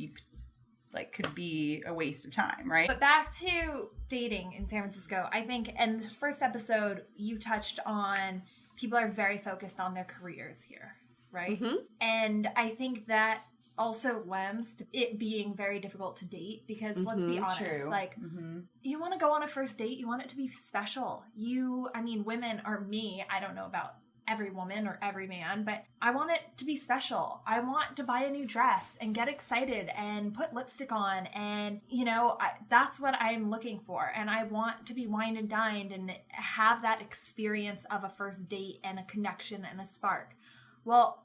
be a waste of time, right? but back to dating in San Francisco, I think in the first episode you touched on people are very focused on their careers here, right? Mm-hmm. And I think that also lends to it being very difficult to date because let's be honest, true. like you want to go on a first date, you want it to be special. Women or me, I don't know about every woman or every man, but I want it to be special. I want to buy a new dress and get excited and put lipstick on and, that's what I'm looking for. And I want to be wined and dined and have that experience of a first date and a connection and a spark. Well,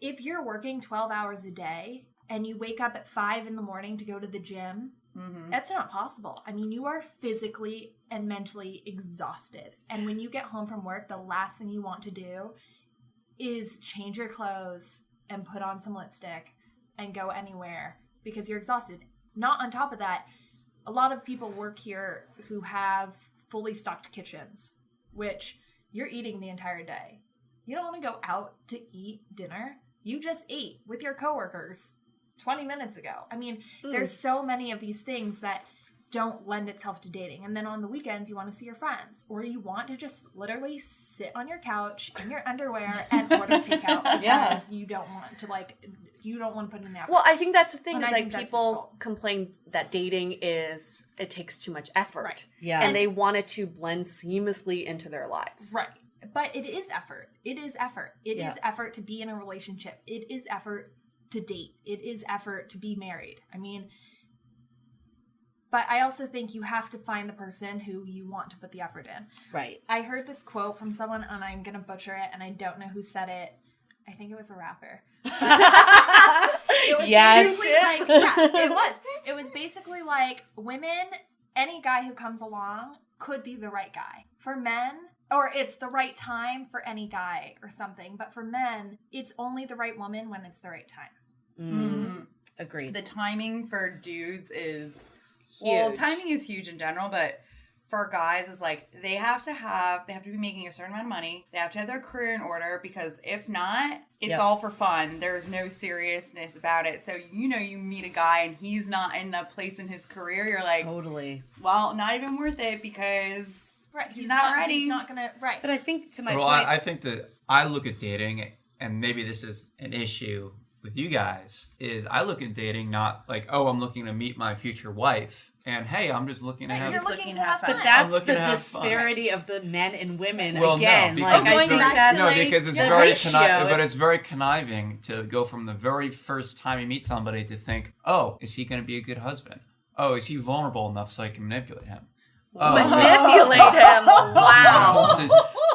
if you're working 12 hours a day and you wake up at 5 a.m. to go to the gym, that's not possible. I mean, you are physically and mentally exhausted. And when you get home from work, the last thing you want to do is change your clothes and put on some lipstick and go anywhere because you're exhausted. Not on top of that, a lot of people work here who have fully stocked kitchens, which you're eating the entire day. You don't want to go out to eat dinner. You just ate with your coworkers 20 minutes ago. I mean, there's so many of these things that don't lend itself to dating. And then on the weekends, you want to see your friends, or you want to just literally sit on your couch in your underwear and order takeout because you don't want to put in the effort. Well, I think that's the thing. And Is I like think that's people difficult. complain that dating it takes too much effort. Right. Yeah. And they want it to blend seamlessly into their lives. Right. But it is effort. It is effort. It is effort to be in a relationship. It is effort to date. It is effort to be married. I mean, but I also think you have to find the person who you want to put the effort in. Right. I heard this quote from someone, and I'm going to butcher it, and I don't know who said it. I think it was a rapper. It was basically it was. It was basically like women, any guy who comes along could be the right guy. For men, or it's the right time for any guy or something. But for men, it's only the right woman when it's the right time. Agreed. The timing for dudes is Huge. Well, timing is huge in general, but for guys is like they have to be making a certain amount of money. They have to have their career in order because if not, it's all for fun. There's no seriousness about it. So you meet a guy and he's not in a place in his career, you're like, Totally. well, not even worth it because Right. he's not ready. He's not going to, right. But I think to my Well, point, I think that I look at dating, and maybe this is an issue with you guys, is I look at dating not like, oh, I'm looking to meet my future wife, and hey, I'm just looking to have You're looking to have fun. but that's looking the to have fun. disparity of the men and women Well, again. no, Like because I it's think very, that's like because it's the very ratio. but it's very conniving to go from the very first time you meet somebody to think, oh, is he going to be a good husband? Oh, is he vulnerable enough so I can manipulate him? Oh, Manipulate him. Wow.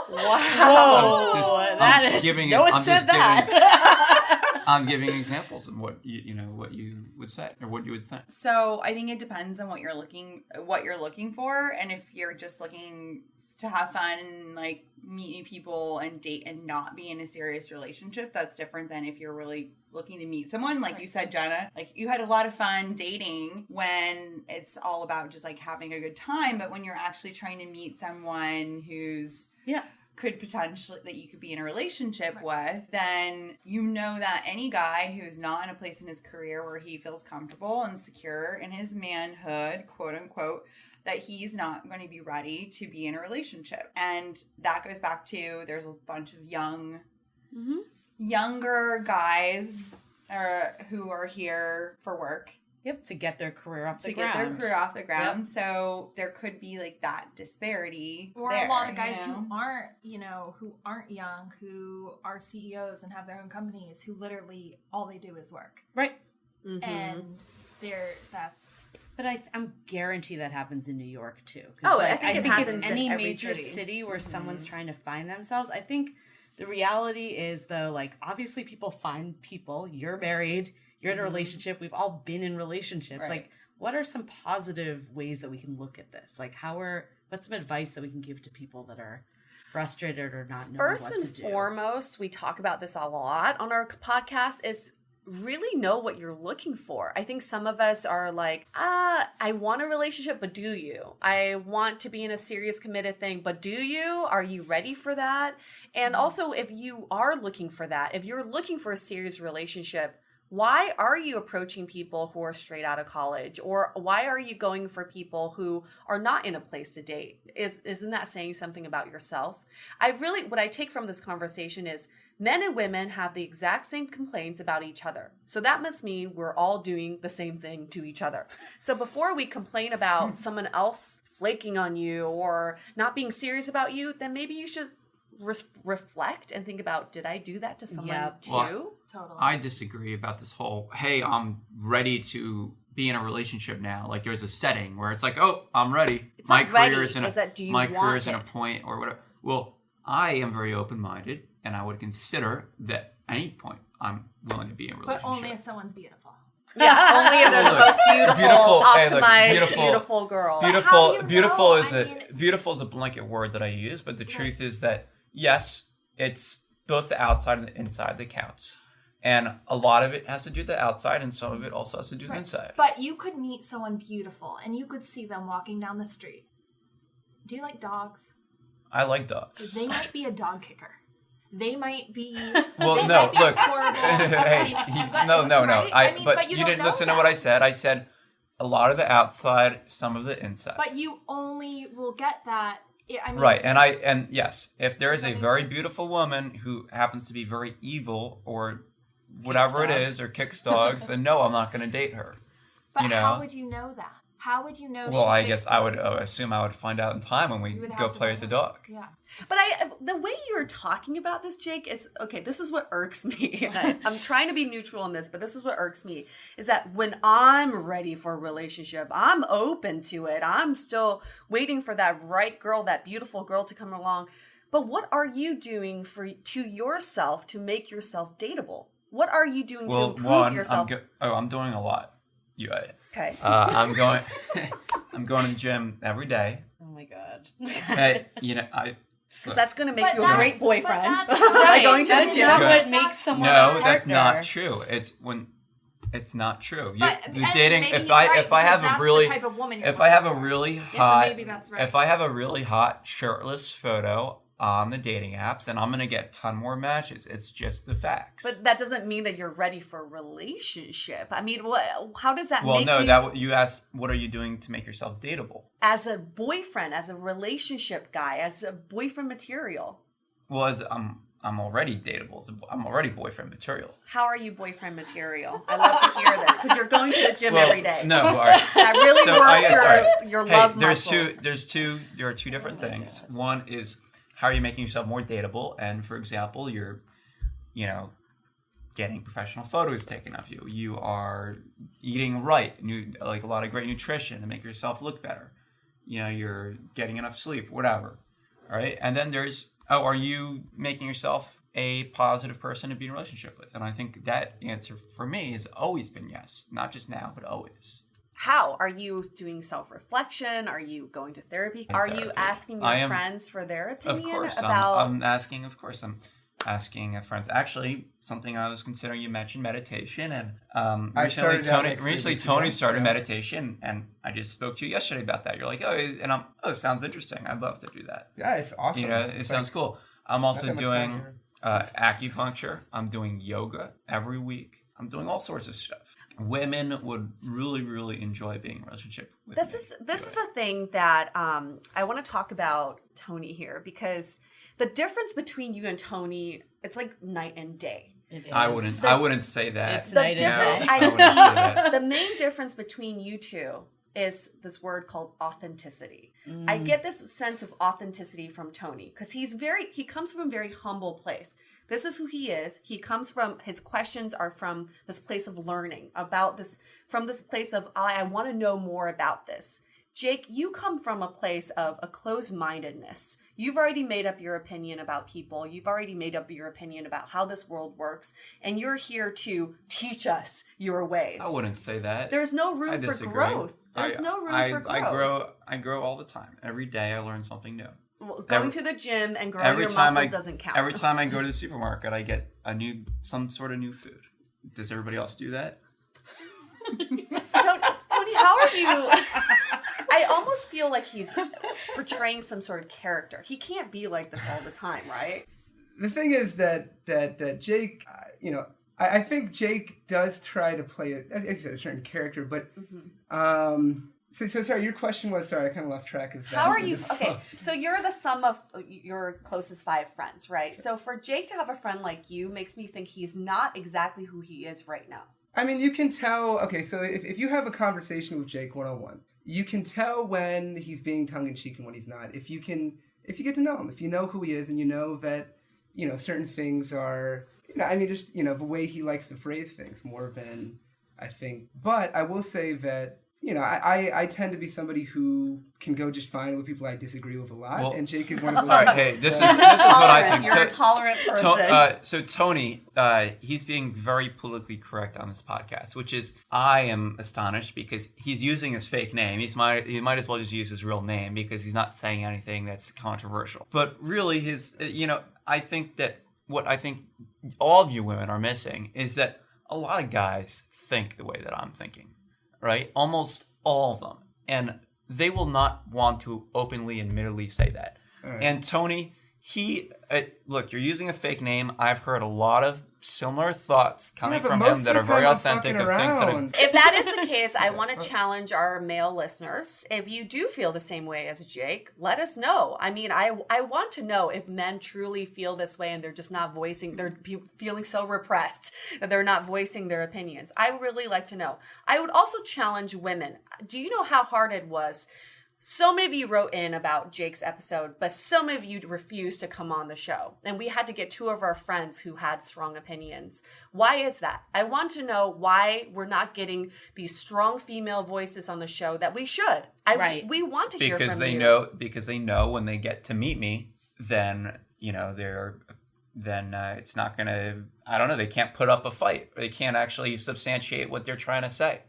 Whoa, that is. No one said that. I'm giving examples of what what you would say or what you would think. So I think it depends on what you're looking for, and if you're just looking to have fun and like meet new people and date and not be in a serious relationship, that's different than if you're really looking to meet someone. Like you said, Jenna, like you had a lot of fun dating when it's all about just like having a good time, but when you're actually trying to meet someone who's could potentially that you could be in a relationship with, then you know that any guy who's not in a place in his career where he feels comfortable and secure in his manhood, quote unquote, that he's not going to be ready to be in a relationship. And that goes back to there's a bunch of young younger guys who are here for work. Yep, to get their career off the To ground. get their career off the ground. Yep. So there could be like that disparity. Or there, a lot of guys who aren't young, who are CEOs and have their own companies, who literally all they do is work. Right. Mm-hmm. And that's... But I'm guarantee that happens in New York too. Oh, like, I think it's any major city where someone's trying to find themselves. I think the reality is, though, like, obviously people find people. You're married. You're in a relationship. We've all been in relationships. Right. Like, what are some positive ways that we can look at this? Like, what's some advice that we can give to people that are frustrated or not knowing what to do? First and foremost, we talk about this a lot on our podcast, is really know what you're looking for. I think some of us are like, I want a relationship, but do you? I want to be in a serious committed thing, but do you? Are you ready for that? And also, if you are looking for that, if you're looking for a serious relationship, why are you approaching people who are straight out of college? Or why are you going for people who are not in a place to date? Isn't that saying something about yourself? What I take from this conversation is men and women have the exact same complaints about each other. So that must mean we're all doing the same thing to each other. So before we complain about someone else flaking on you or not being serious about you, then maybe you should reflect and think about, did I do that to someone too? Well, totally. I disagree about this whole, hey, I'm ready to be in a relationship now. Like, there's a setting where it's like, oh, I'm ready. It's my not career ready. isn't Is that, do you my want career isn't a it? point or whatever. Well, I am very open-minded, and I would consider that any point I'm willing to be in a relationship. But only if someone's beautiful. Yeah, only if they're the most beautiful, optimized, beautiful girl. Beautiful is a blanket word that I use, but the truth is that, yes, it's both the outside and the inside that counts. And a lot of it has to do with the outside, and some of it also has to do with the inside. But you could meet someone beautiful, and you could see them walking down the street. Do you like dogs? I like dogs. They might be a dog kicker. They might be. Well, they no, might be look. horrible. Hey, no. Right? But you didn't listen to what I said. I said a lot of the outside, some of the inside. But you only will get that. Right, and yes, if there is a very beautiful woman who happens to be very evil or whatever it is, or kicks dogs, then no, I'm not going to date her. But how would you know that? How would you know? Well, I guess I would assume I would find out in time when we go play with the dog. Yeah. But the way you're talking about this, Jake, is, okay, this is what irks me. I'm trying to be neutral on this, but this is what irks me, is that when I'm ready for a relationship, I'm open to it. I'm still waiting for that right girl, that beautiful girl to come along. But what are you doing to yourself to make yourself dateable? What are you doing to improve yourself? I'm doing a lot. Okay. I'm going to the gym every day. Oh my God. Hey, because that's going to make you a great boyfriend by going to the gym. That would make someone that's not true. It's not true. The dating. If I have a really hot shirtless photo on the dating apps, and I'm going to get a ton more matches. It's just the facts. But that doesn't mean that you're ready for a relationship. I mean, how does that make you... Well, no, you asked, what are you doing to make yourself dateable? As a boyfriend, as a relationship guy, as a boyfriend material. Well, I'm already dateable. I'm already boyfriend material. How are you boyfriend material? I love to hear this, because you're going to the gym every day. No, all right. That really works your love muscles. There are two different things. One is, how are you making yourself more dateable? And for example, you're, getting professional photos taken of you. You are eating right, like a lot of great nutrition to make yourself look better. You're getting enough sleep, whatever. All right. And then there's, are you making yourself a positive person to be in a relationship with? And I think that answer for me has always been yes. Not just now, but always. How? Are you doing self-reflection? Are you going to therapy? Are you asking your friends for their opinion? Of course, about... I'm asking friends. Actually, something I was considering, you mentioned meditation, and recently Tony started meditation, and I just spoke to you yesterday about that. You're like, sounds interesting. I'd love to do that. Yeah, it's awesome. It sounds cool. I'm also doing acupuncture. I'm doing yoga every week. I'm doing all sorts of stuff. Women would really, really enjoy being in a relationship with me. This is a thing that I want to talk about Tony here, because the difference between you and Tony it's like night and day. I wouldn't say that. The difference I see, the main difference between you two is this word called authenticity. I get this sense of authenticity from Tony because he comes from a very humble place. This is who he is. He comes from, his questions are from this place of learning about this, from this place of, I want to know more about this. Jake, you come from a place of a closed-mindedness. You've already made up your opinion about people. You've already made up your opinion about how this world works. And you're here to teach us your ways. I wouldn't say that. There's no room for growth. There's no room for growth. I grow all the time. Every day I learn something new. Well, going to the gym and growing your muscles doesn't count. Every time I go to the supermarket, I get some sort of new food. Does everybody else do that? Tony, how are you? I almost feel like he's portraying some sort of character. He can't be like this all the time, right? The thing is that Jake, I think Jake does try to play a certain character, but so sorry, your question was, sorry, I kind of lost track of that. How are you? Okay, so you're the sum of your closest 5 friends, right? So for Jake to have a friend like you makes me think he's not exactly who he is right now. I mean, you can tell, okay, so if you have a conversation with Jake one-on-one, you can tell when he's being tongue-in-cheek and when he's not. If you get to know him, if you know who he is and you know that, certain things are, just, the way he likes to phrase things more than, I think. But I will say that, I tend to be somebody who can go just fine with people I disagree with a lot, and Jake is one of those. All right, hey, this is what I think. You're a tolerant person. So Tony, he's being very politically correct on this podcast, which is, I am astonished because he's using his fake name. He might as well just use his real name because he's not saying anything that's controversial. But really, I think that what I think all of you women are missing is that a lot of guys think the way that I'm thinking. Right? Almost all of them. And they will not want to openly, admittedly say that. Right. And Tony, look, you're using a fake name. I've heard a lot of similar thoughts coming from him that are very authentic of things that are... If that is the case, I want to challenge our male listeners. If you do feel the same way as Jake, let us know. I mean, I want to know if men truly feel this way and they're just not voicing, they're feeling so repressed that they're not voicing their opinions. I really like to know. I would also challenge women. Do you know how hard it was? So many of you wrote in about Jake's episode, but so many of you refused to come on the show. And we had to get 2 of our friends who had strong opinions. Why is that? I want to know why we're not getting these strong female voices on the show that we should. We want to hear from you. Because they know when they get to meet me, then, it's not going to, I don't know, they can't put up a fight. They can't actually substantiate what they're trying to say.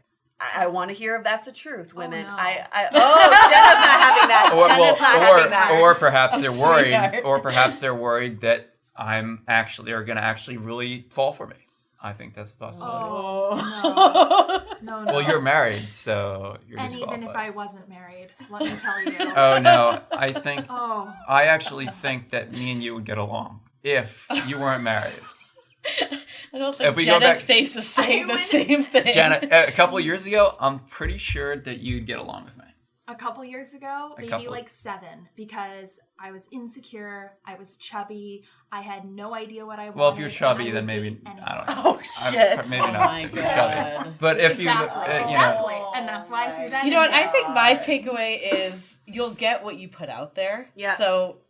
I want to hear if that's the truth, women. Oh, no. Jenna's not having that. Jenna's not having that. Or perhaps they're worried. Or perhaps they're worried that they're going to actually really fall for me. I think that's a possibility. Oh no. Well, you're married, so you're disqualified. And even if I wasn't married, let me tell you. Oh no, I actually think that me and you would get along if you weren't married. I don't think Jenna's face is saying the same thing. Jenna, a couple of years ago, I'm pretty sure that you'd get along with me. A couple years ago, maybe like 7, because I was insecure, I was chubby, I had no idea what I wanted. Well, if you're chubby, then maybe, I don't know. Oh, shit. Maybe not. My God. But if Exactly. And that's why I threw that in there. I think my takeaway is you'll get what you put out there. Yeah. So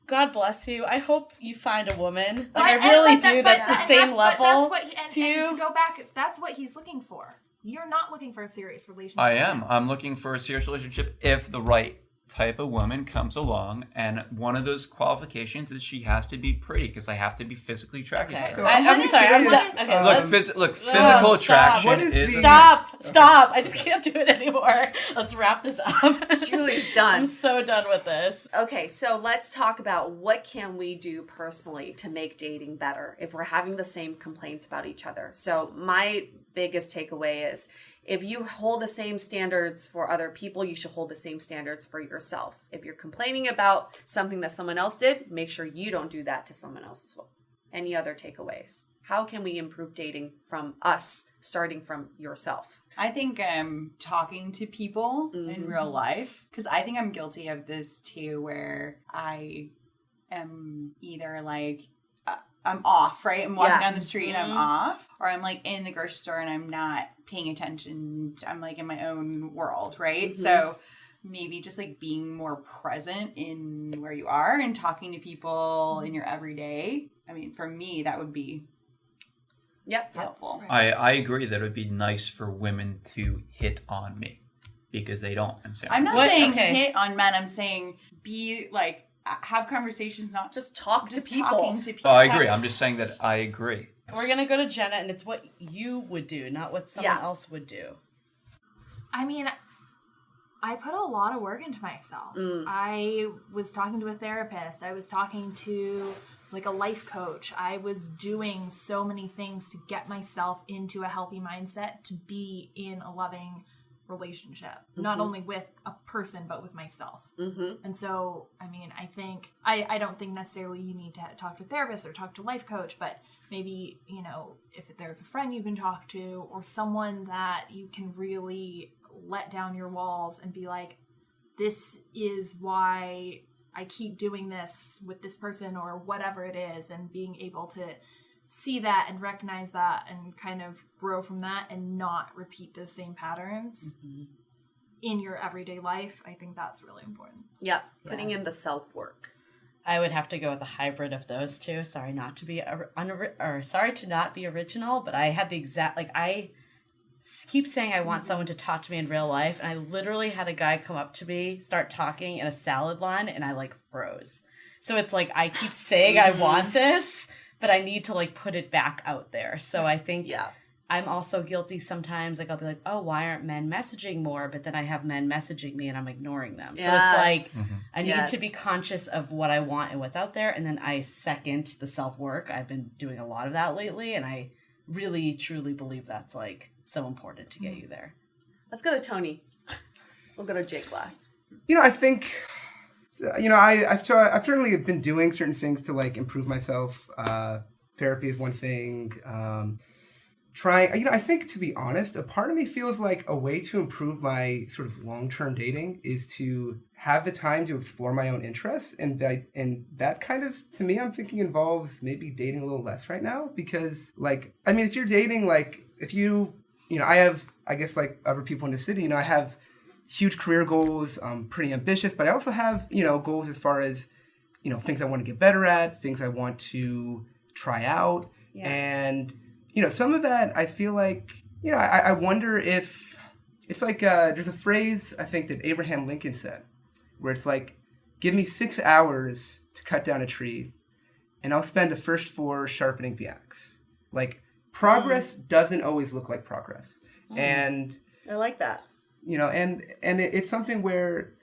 God bless you. I hope you find a woman. I really do. That's the same level to you. And to go back, that's what he's looking for. You're not looking for a serious relationship. I am. I'm looking for a serious relationship if the right type of woman comes along, and one of those qualifications is she has to be pretty because I have to be physically attracted to her. I'm sorry. I'm done. Okay, look, physical attraction is... Stop. I just can't do it anymore. Let's wrap this up. Julie's done. I'm so done with this. Okay, so let's talk about what can we do personally to make dating better if we're having the same complaints about each other. So my biggest takeaway is, if you hold the same standards for other people, you should hold the same standards for yourself. If you're complaining about something that someone else did, make sure you don't do that to someone else as well. Any other takeaways? How can we improve dating from us, starting from yourself? I think talking to people in real life, because I think I'm guilty of this too, where I am either like, I'm off, right? I'm walking Yeah. down the street and I'm off, or I'm like in the grocery store and I'm not paying attention. I'm like in my own world, right? So maybe just like being more present in where you are and talking to people in your everyday. I mean, for me, that would be helpful. I agree that it would be nice for women to hit on me because they don't. I'm not saying hit on men. I'm saying be like, have conversations, not Just talk to people. talking to people. Oh, I agree. I'm just saying that I agree. We're going to go to Jenna, and it's what you would do, not what someone else would do. I mean, I put a lot of work into myself. I was talking to a therapist. I was talking to like a life coach. I was doing so many things to get myself into a healthy mindset to be in a loving relationship, not only with a person, but with myself. And so, I mean, I think, I don't think necessarily you need to talk to a therapist or talk to a life coach, but maybe, you know, if there's a friend you can talk to or someone that you can really let down your walls and be like, this is why I keep doing this with this person or whatever it is, and being able to see that and recognize that and kind of grow from that and not repeat those same patterns in your everyday life. I think that's really important. Yep. Putting in the self-work. I would have to go with a hybrid of those two. Sorry not to be sorry to not be original, but I had the exact, like, I keep saying I want someone to talk to me in real life, and I literally had a guy come up to me, start talking in a salad line, and I like froze. So it's like I keep saying I want this, but I need to like put it back out there. So I think I'm also guilty sometimes. Like I'll be like, oh, why aren't men messaging more? But then I have men messaging me and I'm ignoring them. So it's like I need to be conscious of what I want and what's out there. And then I second the self-work. I've been doing a lot of that lately. And I really, truly believe that's like so important to get you there. Let's go to Tony. We'll go to Jake last. You know, I think, you know, I've certainly been doing certain things to like improve myself. Therapy is one thing. Trying, you know, I think, to be honest, a part of me feels like a way to improve my sort of long-term dating is to have the time to explore my own interests. And that kind of, to me, I'm thinking involves maybe dating a little less right now. Because, like, I mean, if you're dating, like, if you know, I have, I guess, like other people in the city, you know, I have huge career goals, pretty ambitious, but I also have, you know, goals as far as, you know, things I want to get better at, things I want to try out. And, you know, some of that I feel like, you know, I wonder if it's like, there's a phrase I think that Abraham Lincoln said, where it's like, give me 6 hours to cut down a tree and I'll spend the first 4 sharpening the axe. Like, progress doesn't always look like progress. And I like that. You know, and it's something where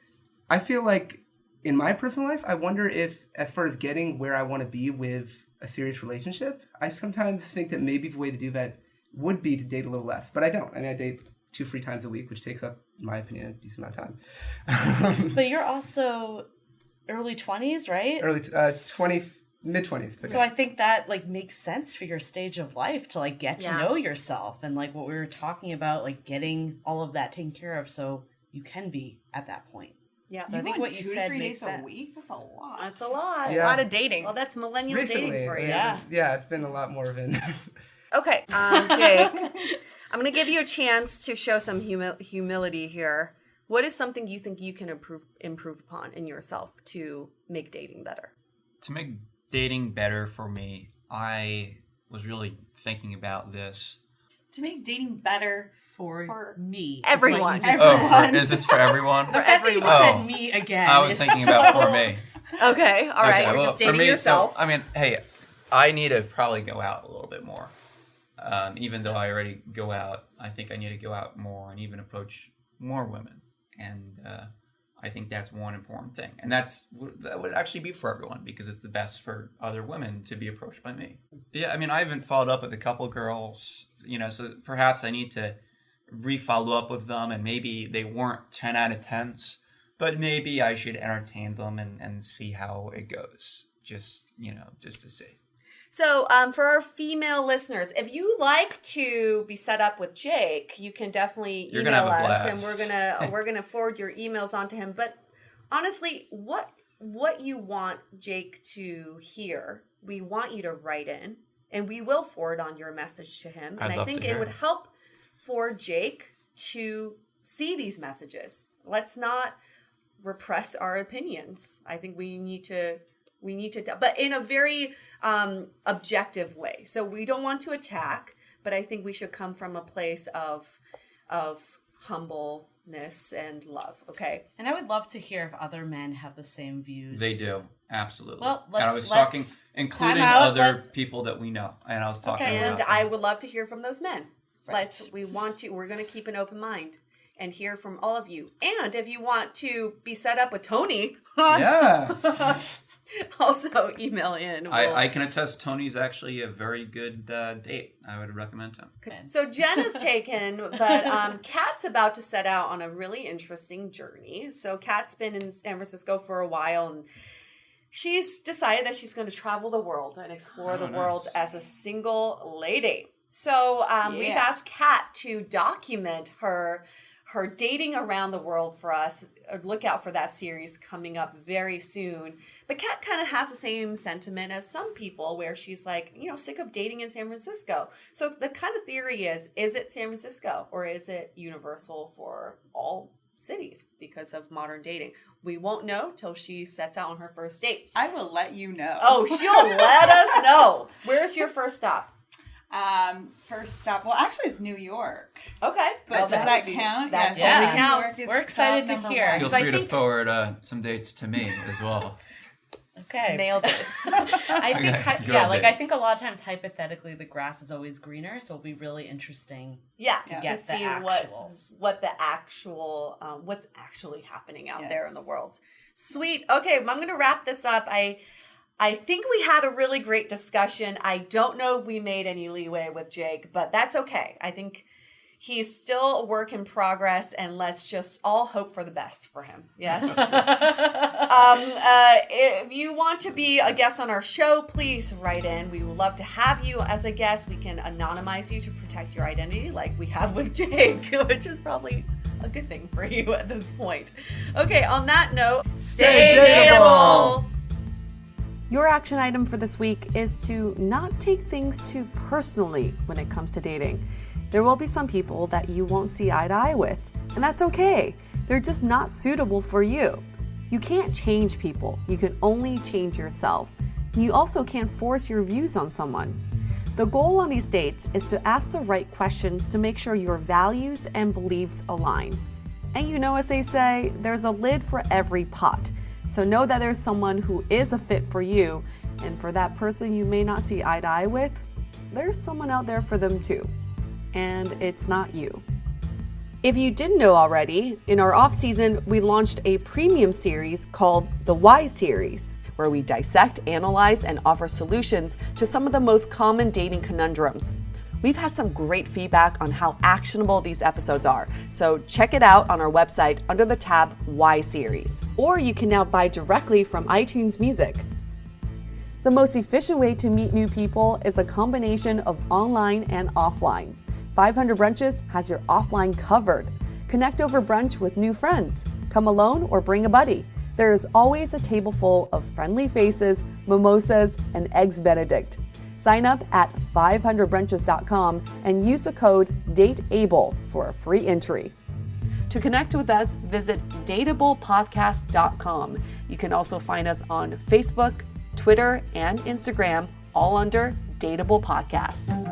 I feel like in my personal life, I wonder if, as far as getting where I want to be with a serious relationship, I sometimes think that maybe the way to do that would be to date a little less. But I don't. I mean, I date 2-3 times a week, which takes up, in my opinion, a decent amount of time. But you're also early 20s, right? Early, mid-20s. So I think that like makes sense for your stage of life to like get to know yourself and like what we were talking about, like getting all of that taken care of so you can be at that point. Yeah. So I think what you said makes sense. A week? That's a lot. That's a lot. A lot of dating. Well, that's millennial Recently, dating for you. Yeah, it's been a lot more of an... Okay, Jake, I'm going to give you a chance to show some humility here. What is something you think you can improve upon in yourself to make dating better? To make dating better for me, I was really thinking about this. To make dating better for me. Everyone. Is this for everyone? The fact that you said me again. I was thinking about for me. Okay, all right. You're just dating yourself. So, I mean, hey, I need to probably go out a little bit more. Even though I already go out, I think I need to go out more and even approach more women. And I think that's one important thing. And that would actually be for everyone because it's the best for other women to be approached by me. Yeah, I mean, I haven't followed up with a couple girls, you know, so perhaps I need to re-follow up with them and maybe they weren't 10 out of 10s, but maybe I should entertain them and see how it goes. Just to see. So for our female listeners, if you like to be set up with Jake, you can definitely email us and we're gonna forward your emails on to him. But honestly, what you want Jake to hear we want you to write in, and we will forward on your message to him. And I think it would help for Jake to see these messages. Let's not repress our opinions. I think we need to, but in a very objective way. So we don't want to attack, but I think we should come from a place of humbleness and love. Okay. And I would love to hear if other men have the same views. They do. Absolutely. Well, and I was talking, including other people that we know. And I was talking about and I would love to hear from those men. Right. We're going to keep an open mind and hear from all of you. And if you want to be set up with Tony, Yeah. also email in. I can attest Tony's actually a very good date. I would recommend him. So Jen is taken, but Kat's about to set out on a really interesting journey. So Kat's been in San Francisco for a while, and she's decided that she's going to travel the world and explore the world as a single lady. So we've asked Kat to document her dating around the world for us. Look out for that series coming up very soon. But Kat kind of has the same sentiment as some people, where she's like, sick of dating in San Francisco. So the kind of theory is it San Francisco or is it universal for all cities because of modern dating? We won't know till she sets out on her first date. I will let you know. Oh, she'll let us know. Where's your first stop? First stop. Well, actually, it's New York. Okay. But does that count? That Yes. totally counts. New York is We're excited to stop hear. number Feel one. free to forward some dates to me as well. Okay. Nailed it. I think, Okay, I dates. think a lot of times, hypothetically, the grass is always greener, so it'll be really interesting. To get the see actuals. what the actual what's actually happening out there in the world. Sweet. Okay, I'm going to wrap this up. I think we had a really great discussion. I don't know if we made any leeway with Jake, but that's okay. I think he's still a work in progress, and let's just all hope for the best for him. Yes. If you want to be a guest on our show, please write in. We would love to have you as a guest. We can anonymize you to protect your identity like we have with Jake, which is probably a good thing for you at this point. Okay, on that note, stay dateable. Your action item for this week is to not take things too personally when it comes to dating. There will be some people that you won't see eye to eye with, and that's okay. They're just not suitable for you. You can't change people. You can only change yourself. You also can't force your views on someone. The goal on these dates is to ask the right questions to make sure your values and beliefs align. And as they say, there's a lid for every pot. So know that there's someone who is a fit for you, and for that person you may not see eye to eye with, there's someone out there for them too. And it's not you. If you didn't know already, in our off season, we launched a premium series called the Why Series, where we dissect, analyze, and offer solutions to some of the most common dating conundrums. We've had some great feedback on how actionable these episodes are, so check it out on our website under the tab Why Series. Or you can now buy directly from iTunes Music. The most efficient way to meet new people is a combination of online and offline. 500 Brunches has your offline covered. Connect over brunch with new friends. Come alone or bring a buddy. There is always a table full of friendly faces, mimosas, and eggs Benedict. Sign up at 500brunches.com and use the code DATEABLE for a free entry. To connect with us, visit dateablepodcast.com. You can also find us on Facebook, Twitter, and Instagram, all under Dateable Podcast.